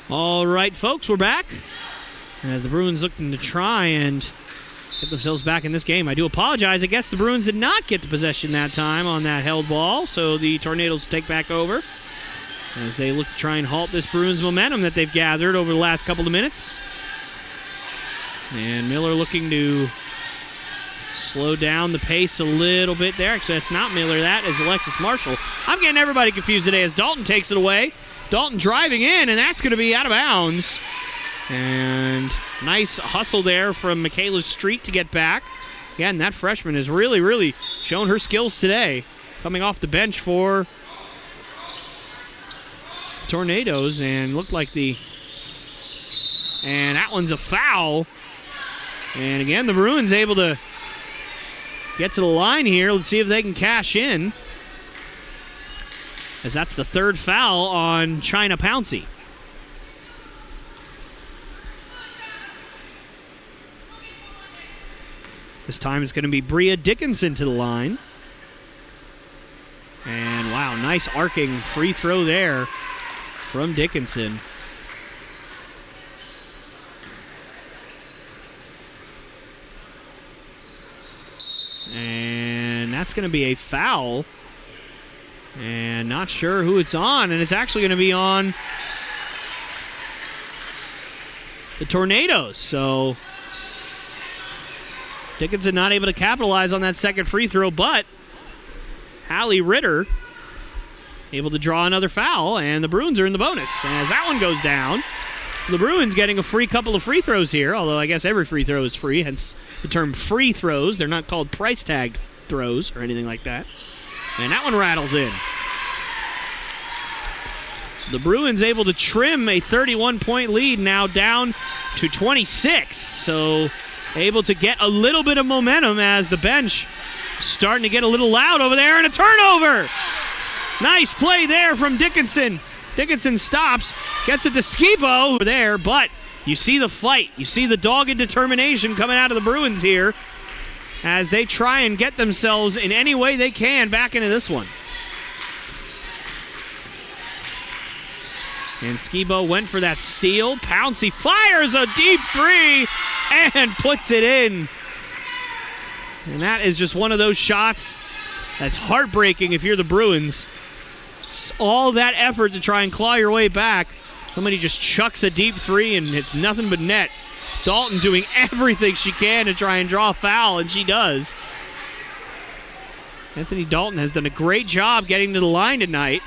All right, folks, we're back. As the Bruins looking to try and get themselves back in this game. I do apologize. I guess the Bruins did not get the possession that time on that held ball, so the Tornadoes take back over as they look to try and halt this Bruins momentum that they've gathered over the last couple of minutes. And Miller looking to slow down the pace a little bit there. Actually, that's not Miller. That is Alexis Marshall. I'm getting everybody confused today as Dalton takes it away. Dalton driving in, and that's going to be out of bounds. And nice hustle there from Michaela Street to get back. Again, that freshman has really, really shown her skills today. Coming off the bench for Tornadoes and looked like and that one's a foul. And again, the Bruins able to get to the line here. Let's see if they can cash in, as that's the third foul on China Pouncey. This time it's going to be Bria Dickinson to the line. And wow, nice arcing free throw there from Dickinson. And that's going to be a foul. And not sure who it's on. And it's actually going to be on the Tornadoes. So Dickinson not able to capitalize on that second free throw, but Hallie Ritter able to draw another foul, and the Bruins are in the bonus. And as that one goes down, the Bruins getting a free couple of free throws here, although I guess every free throw is free, hence the term free throws. They're not called price tag throws or anything like that. And that one rattles in. So the Bruins able to trim a 31-point lead, now down to 26. So able to get a little bit of momentum as the bench starting to get a little loud over there, and a turnover. Nice play there from Dickinson. Dickinson stops, gets it to Skibo over there, but you see the fight. You see the dogged determination coming out of the Bruins here as they try and get themselves in any way they can back into this one. And Skibo went for that steal. Pouncey fires a deep three and puts it in. And that is just one of those shots that's heartbreaking if you're the Bruins. It's all that effort to try and claw your way back. Somebody just chucks a deep three and it's nothing but net. Dalton doing everything she can to try and draw a foul, and she does. Anthony Dalton has done a great job getting to the line tonight.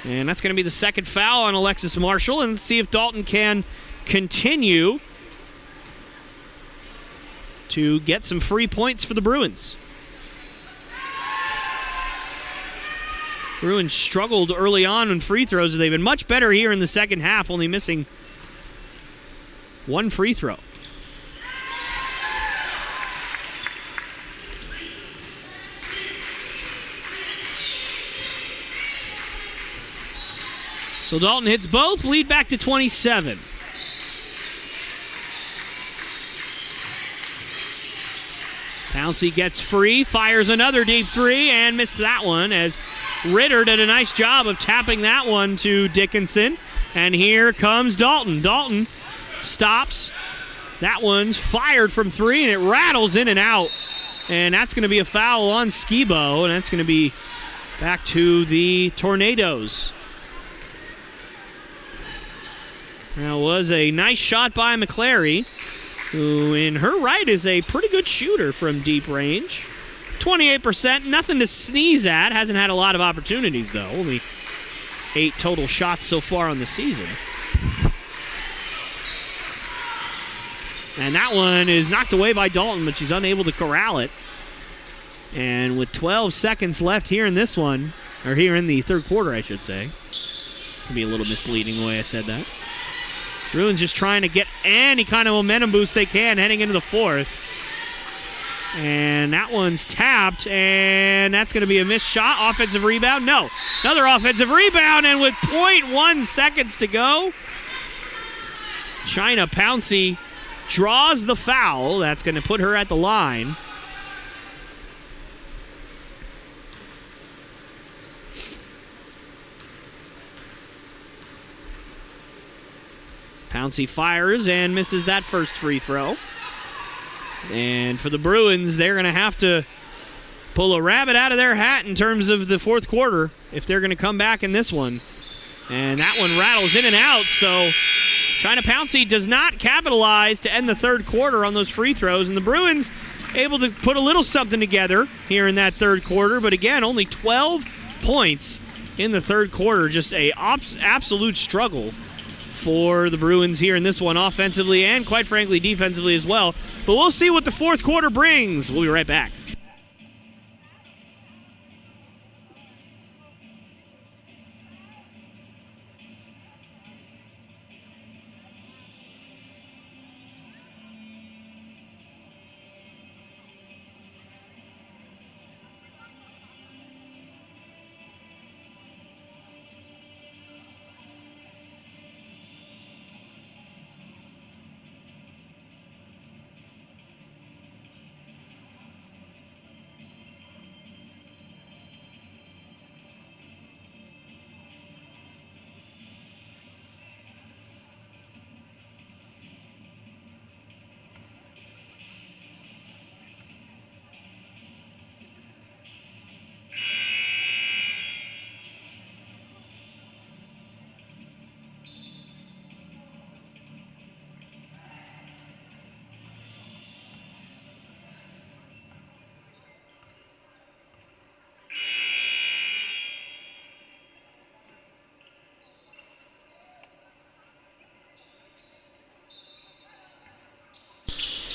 And that's going to be the second foul on Alexis Marshall. And let's see if Dalton can continue to get some free points for the Bruins. Bruins struggled early on in free throws. They've been much better here in the second half, only missing one free throw. So Dalton hits both, lead back to 27. Pouncey gets free, fires another deep three, and missed that one as Ritter did a nice job of tapping that one to Dickinson. And here comes Dalton. Dalton stops. That one's fired from three, and it rattles in and out. And that's going to be a foul on Skibo, and that's going to be back to the Tornadoes. That was a nice shot by McClary, who in her right is a pretty good shooter from deep range. 28%, nothing to sneeze at. Hasn't had a lot of opportunities, though. Only 8 total shots so far on the season. And that one is knocked away by Dalton, but she's unable to corral it. And with 12 seconds left here in this one, or here in the third quarter, I should say. Could be a little misleading the way I said that. Bruins just trying to get any kind of momentum boost they can heading into the fourth. And that one's tapped, and that's going to be a missed shot. Offensive rebound? No. Another offensive rebound, and with 0.1 seconds to go, China Pouncey draws the foul. That's going to put her at the line. Pouncey fires and misses that first free throw. And for the Bruins, they're going to have to pull a rabbit out of their hat in terms of the fourth quarter if they're going to come back in this one. And that one rattles in and out, so China Pouncey does not capitalize to end the third quarter on those free throws. And the Bruins able to put a little something together here in that third quarter. But again, only 12 points in the third quarter. Just a absolute struggle for the Bruins here in this one, offensively and, quite frankly, defensively as well. But we'll see what the fourth quarter brings. We'll be right back.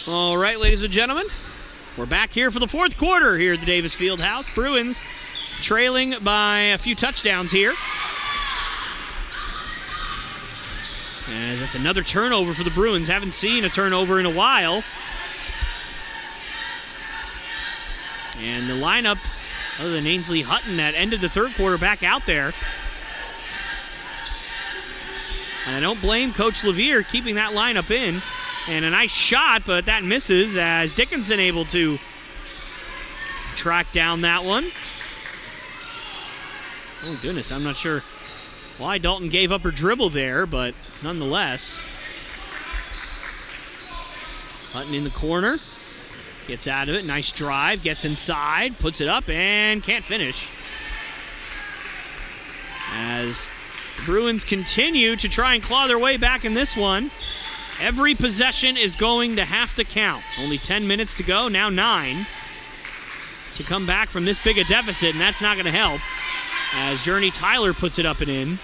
All right, ladies and gentlemen, we're back here for the fourth quarter here at the Davis Fieldhouse. Bruins trailing by a few touchdowns here. As that's another turnover for the Bruins. Haven't seen a turnover in a while. And the lineup, other than Ainsley Hutton, that ended the third quarter back out there. And I don't blame Coach Levere keeping that lineup in. And a nice shot, but that misses as Dickinson able to track down that one. Oh, goodness, I'm not sure why Dalton gave up her dribble there, but nonetheless. Hutton in the corner. Gets out of it. Nice drive. Gets inside. Puts it up and can't finish. As the Bruins continue to try and claw their way back in this one. Every possession is going to have to count. Only 10 minutes to go. Now 9 to come back from this big a deficit, and that's not going to help. As Journey Tyler puts it up and in.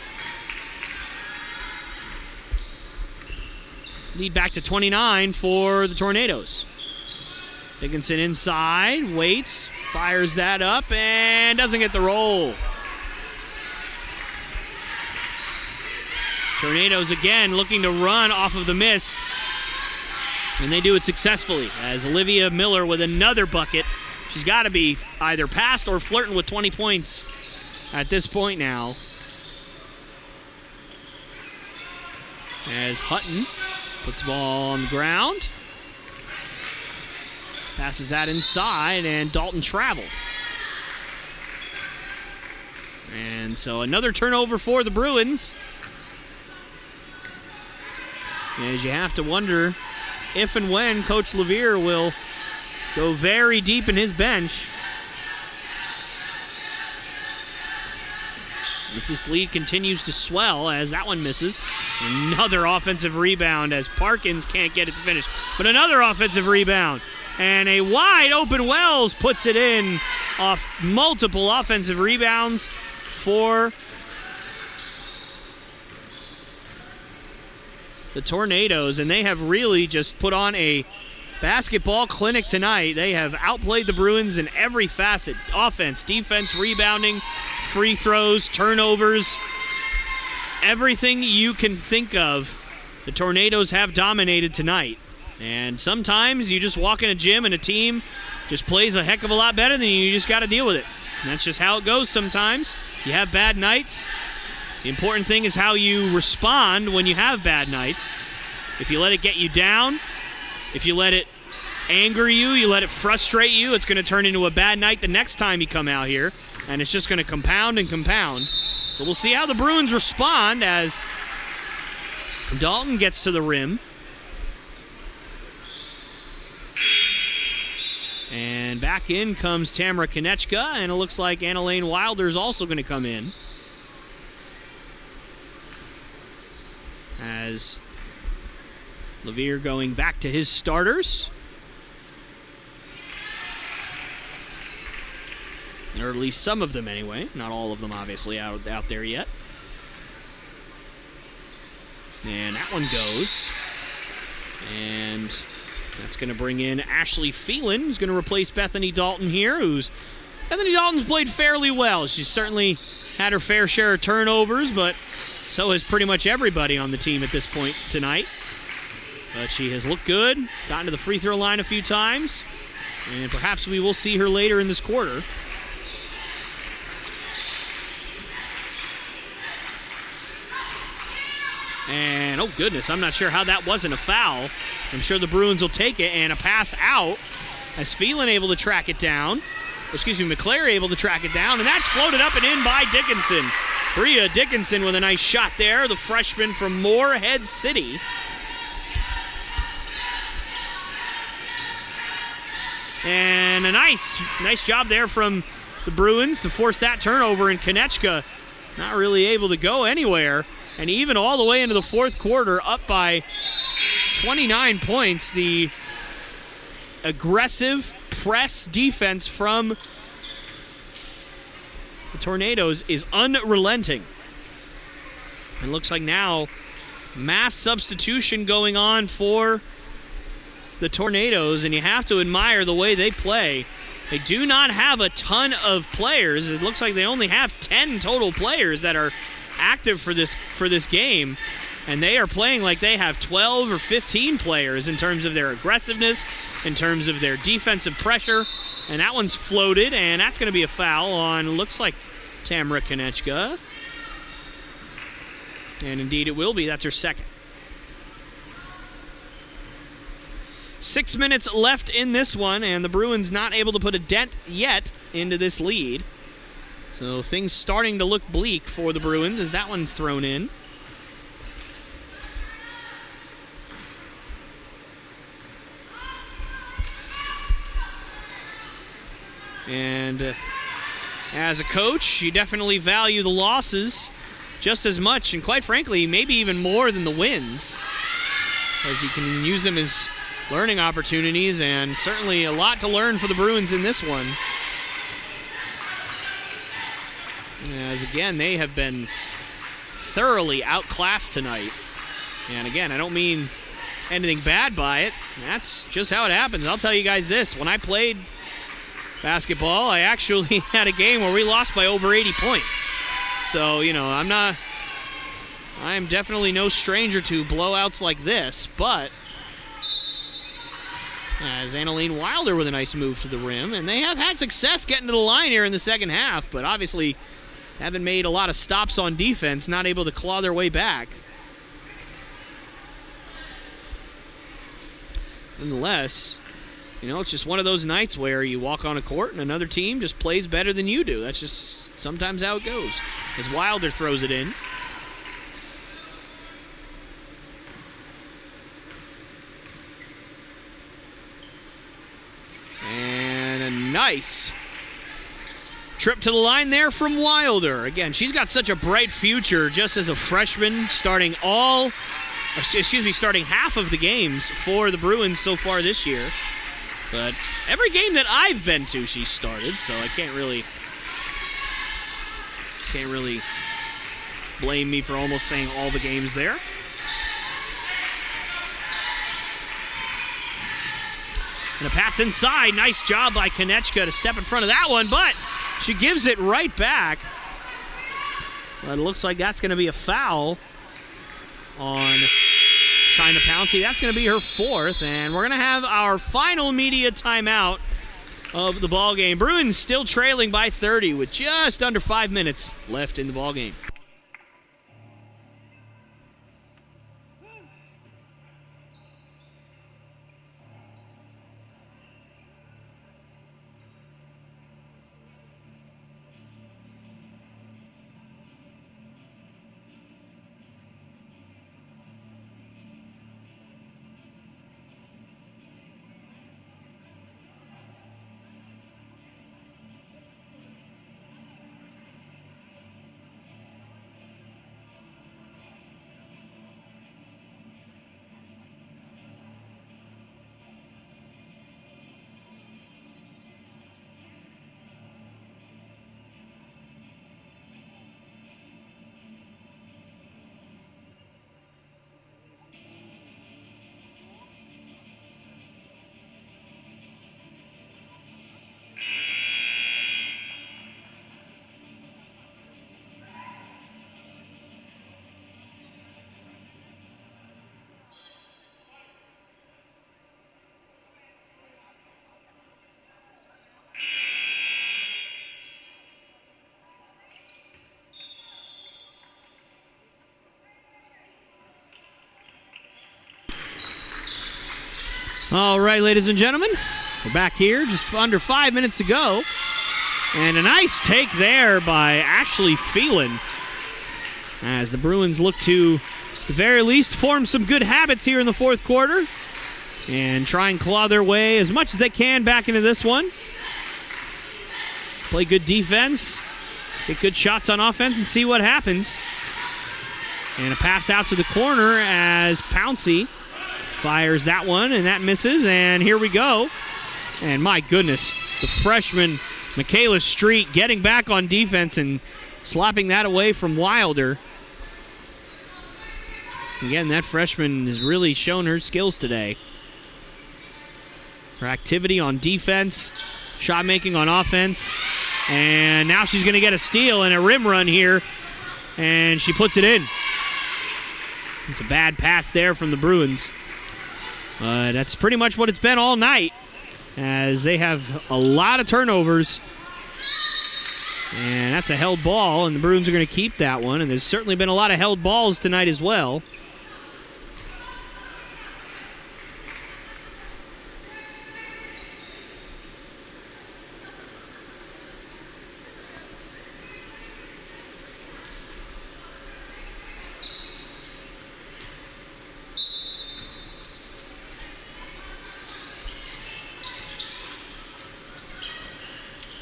Lead back to 29 for the Tornadoes. Dickinson inside, waits, fires that up, and doesn't get the roll. Tornadoes again looking to run off of the miss, and they do it successfully as Olivia Miller with another bucket. She's got to be either past or flirting with 20 points at this point now. As Hutton puts the ball on the ground. Passes that inside, and Dalton traveled. And so another turnover for the Bruins. As you have to wonder if and when Coach Levere will go very deep in his bench. If this lead continues to swell as that one misses. Another offensive rebound as Parkins can't get it to finish. But another offensive rebound. And a wide open Wells puts it in off multiple offensive rebounds for the Tornadoes. And they have really just put on a basketball clinic tonight. They have outplayed the Bruins in every facet. Offense, defense, rebounding, free throws, turnovers. Everything you can think of, the Tornadoes have dominated tonight. And sometimes you just walk in a gym and a team just plays a heck of a lot better than you. You just got to deal with it. And that's just how it goes sometimes. You have bad nights. The important thing is how you respond when you have bad nights. If you let it get you down, if you let it anger you, you let it frustrate you, it's going to turn into a bad night the next time you come out here. And it's just going to compound and compound. So we'll see how the Bruins respond as Dalton gets to the rim. And back in comes Tamara Konechka, and it looks like Anna-Lane Wilder is also going to come in. As Levere going back to his starters. Or at least some of them anyway. Not all of them obviously out there yet. And that one goes. And that's going to bring in Ashley Phelan, who's going to replace Bethany Dalton here, Bethany Dalton's played fairly well. She's certainly had her fair share of turnovers, but so has pretty much everybody on the team at this point tonight. But she has looked good, gotten to the free throw line a few times, and perhaps we will see her later in this quarter. And, oh goodness, I'm not sure how that wasn't a foul. I'm sure the Bruins will take it, and a pass out as Phelan able to track it down. McClare able to track it down, and that's floated up and in by Dickinson. Bria Dickinson with a nice shot there, the freshman from Morehead City. And a nice job there from the Bruins to force that turnover, and Konechka not really able to go anywhere. And even all the way into the fourth quarter, up by 29 points, the aggressive press defense from the Tornadoes is unrelenting. And looks like now mass substitution going on for the Tornadoes, and you have to admire the way they play. They do not have a ton of players. It looks like they only have 10 total players that are active for this game, and they are playing like they have 12 or 15 players in terms of their aggressiveness, in terms of their defensive pressure. And that one's floated, and that's going to be a foul on, looks like, Tamara Konechka. And indeed it will be. That's her second. 6 minutes left in this one, and the Bruins not able to put a dent yet into this lead. So things starting to look bleak for the Bruins as that one's thrown in. And as a coach, you definitely value the losses just as much, and quite frankly, maybe even more than the wins, as you can use them as learning opportunities, and certainly a lot to learn for the Bruins in this one. As again, they have been thoroughly outclassed tonight. And again, I don't mean anything bad by it. That's just how it happens. I'll tell you guys this. When I played basketball, I actually had a game where we lost by over 80 points. So, you know, I am definitely no stranger to blowouts like this, but as Annalene Wilder with a nice move to the rim, and they have had success getting to the line here in the second half, but obviously haven't made a lot of stops on defense, not able to claw their way back. Nonetheless, you know, it's just one of those nights where you walk on a court and another team just plays better than you do. That's just sometimes how it goes. As Wilder throws it in. And a nice trip to the line there from Wilder. Again, she's got such a bright future just as a freshman, starting half of the games for the Bruins so far this year. But every game that I've been to, she started, so I can't really blame me for almost saying all the games there. And a pass inside. Nice job by Konechka to step in front of that one, but she gives it right back. But it looks like that's going to be a foul on China Pouncey. That's going to be her fourth, and we're going to have our final media timeout of the ballgame. Bruins still trailing by 30 with just under 5 minutes left in the ballgame. All right, ladies and gentlemen, we're back here, just under 5 minutes to go. And a nice take there by Ashley Phelan as the Bruins look to, at the very least, form some good habits here in the fourth quarter and try and claw their way as much as they can back into this one. Play good defense, get good shots on offense, and see what happens. And a pass out to the corner as Pouncey fires that one, and that misses, and here we go. And my goodness, the freshman Michaela Street getting back on defense and slapping that away from Wilder. Again, that freshman has really shown her skills today. her activity on defense, shot making on offense. And now she's going to get a steal and a rim run here, and she puts it in. It's a bad pass there from the Bruins. That's pretty much what it's been all night, as they have a lot of turnovers. And that's a held ball, and the Bruins are going to keep that one. And there's certainly been a lot of held balls tonight as well.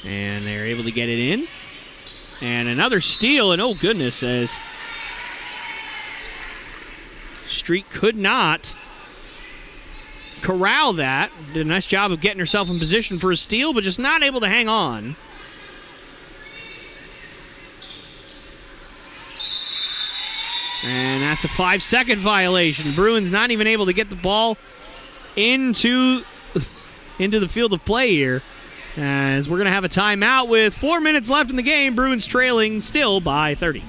And they're able to get it in. And another steal, and oh goodness, as Street could not corral that. Did a nice job of getting herself in position for a steal, but just not able to hang on. And that's a 5-second violation. Bruins not even able to get the ball into the field of play here, as we're going to have a timeout with 4 minutes left in the game. Bruins trailing still by 30.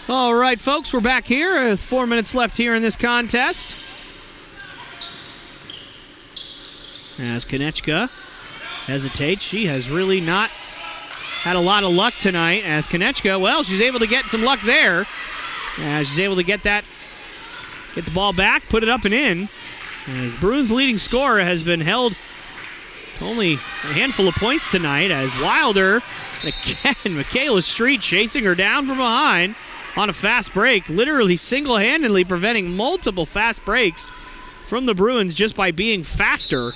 All right, folks, we're back here. 4 minutes left here in this contest. As Konechka hesitates, she has really not had a lot of luck tonight. As Konechka, well, she's able to get some luck there. She's able to get the ball back, put it up and in. As the Bruins' leading scorer has been held only a handful of points tonight, as Wilder, again, Michaela Street chasing her down from behind on a fast break, literally single-handedly preventing multiple fast breaks from the Bruins just by being faster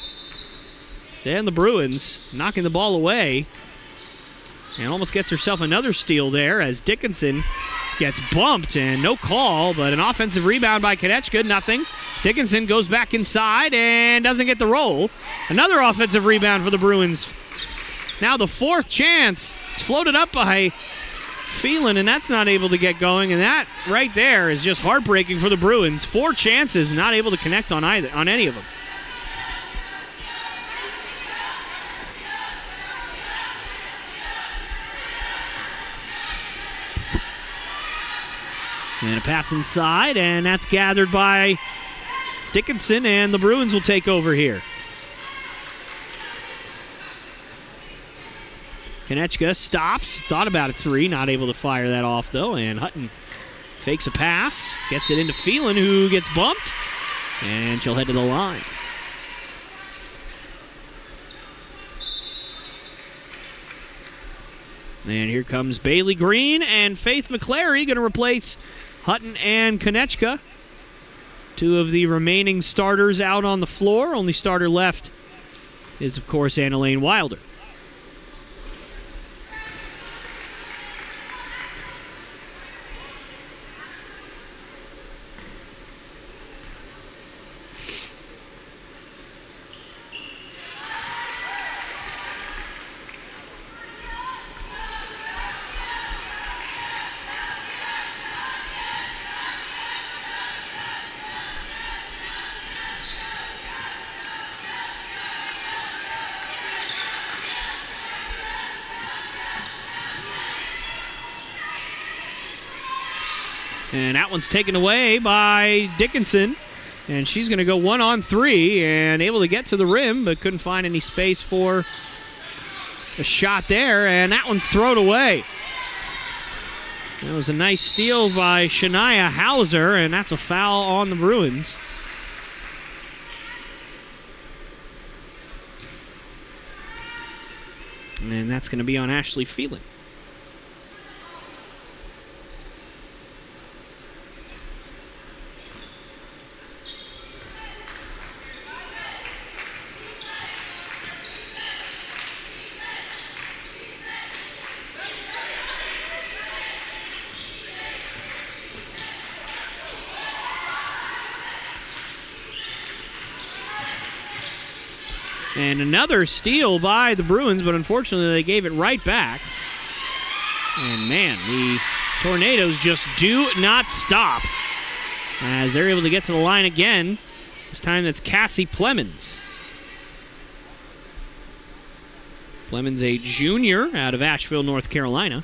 than the Bruins, knocking the ball away, and almost gets herself another steal there as Dickinson gets bumped and no call, but an offensive rebound by Konechka, nothing. Dickinson goes back inside and doesn't get the roll. Another offensive rebound for the Bruins. Now the fourth chance. It's floated up by Phelan, and that's not able to get going, and that right there is just heartbreaking for the Bruins. 4 chances, not able to connect on any of them. And a pass inside, and that's gathered by Dickinson, and the Bruins will take over here. Konechka stops, thought about a 3, not able to fire that off though, and Hutton fakes a pass, gets it into Phelan, who gets bumped, and she'll head to the line. And here comes Bailey Green and Faith McClary, going to replace Hutton and Konechka. 2 of the remaining starters out on the floor. Only starter left is, of course, Anna-Lane Wilder. And that one's taken away by Dickinson. And she's going to go 1-on-3 and able to get to the rim, but couldn't find any space for a shot there. And that one's thrown away. That was a nice steal by Shania Hauser, and that's a foul on the Bruins. And that's going to be on Ashley Phelan. And another steal by the Bruins, but unfortunately they gave it right back. And man, the Tornadoes just do not stop as they're able to get to the line again. This time that's Cassie Plemons. Plemons, a junior out of Asheville, North Carolina.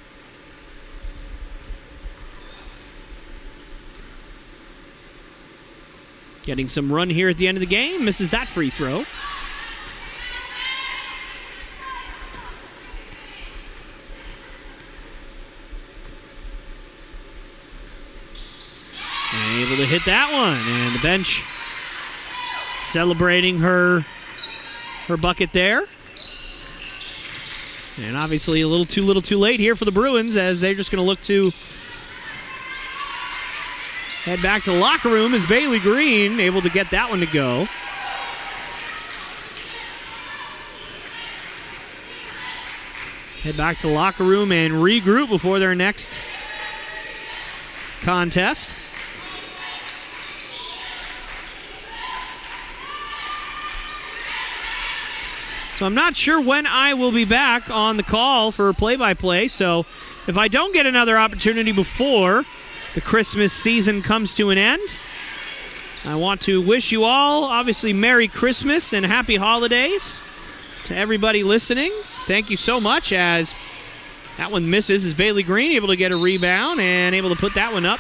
Getting some run here at the end of the game. Misses that free throw. Able to hit that one, and the bench celebrating her bucket there. And obviously a little too late here for the Bruins, as they're just going to look to head back to the locker room as Bailey Green able to get that one to go. Head back to the locker room and regroup before their next contest. So I'm not sure when I will be back on the call for play-by-play. So if I don't get another opportunity before the Christmas season comes to an end, I want to wish you all, obviously, Merry Christmas and Happy Holidays to everybody listening. Thank you so much, as that one misses as Bailey Green able to get a rebound and able to put that one up.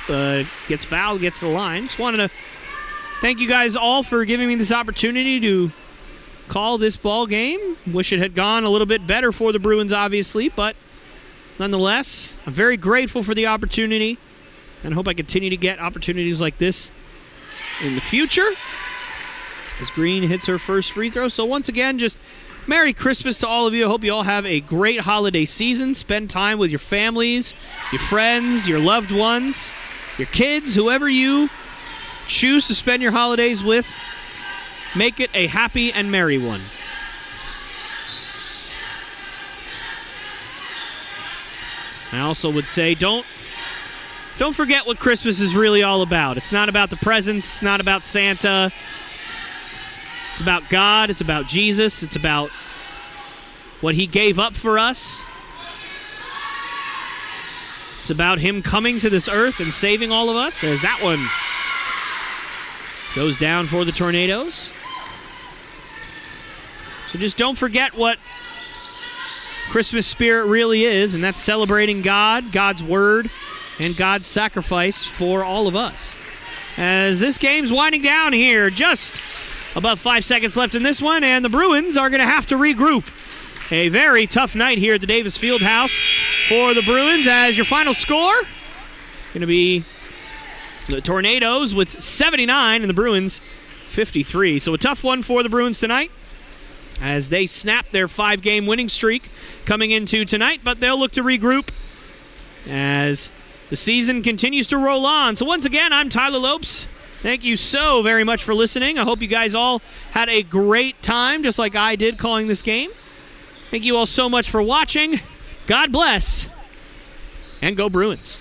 Gets fouled, gets to the line. Just wanted to thank you guys all for giving me this opportunity to call this ball game. Wish it had gone a little bit better for the Bruins, obviously, but nonetheless, I'm very grateful for the opportunity, and I hope I continue to get opportunities like this in the future as Green hits her first free throw. So once again, just Merry Christmas to all of you. I hope you all have a great holiday season. Spend time with your families, your friends, your loved ones, your kids, whoever you choose to spend your holidays with. Make it a happy and merry one. I also would say don't forget what Christmas is really all about. It's not about the presents. It's not about Santa. It's about God. It's about Jesus. It's about what he gave up for us. It's about him coming to this earth and saving all of us, as that one goes down for the Tornadoes. So just don't forget what Christmas spirit really is, and that's celebrating God, God's word, and God's sacrifice for all of us. As this game's winding down here, just about 5 seconds left in this one, and the Bruins are going to have to regroup. A very tough night here at the Davis Fieldhouse for the Bruins, as your final score going to be the Tornadoes with 79 and the Bruins 53. So a tough one for the Bruins tonight, as they snap their 5-game winning streak coming into tonight, but they'll look to regroup as the season continues to roll on. So once again, I'm Tyler Lopes. Thank you so very much for listening. I hope you guys all had a great time, just like I did calling this game. Thank you all so much for watching. God bless, and go Bruins.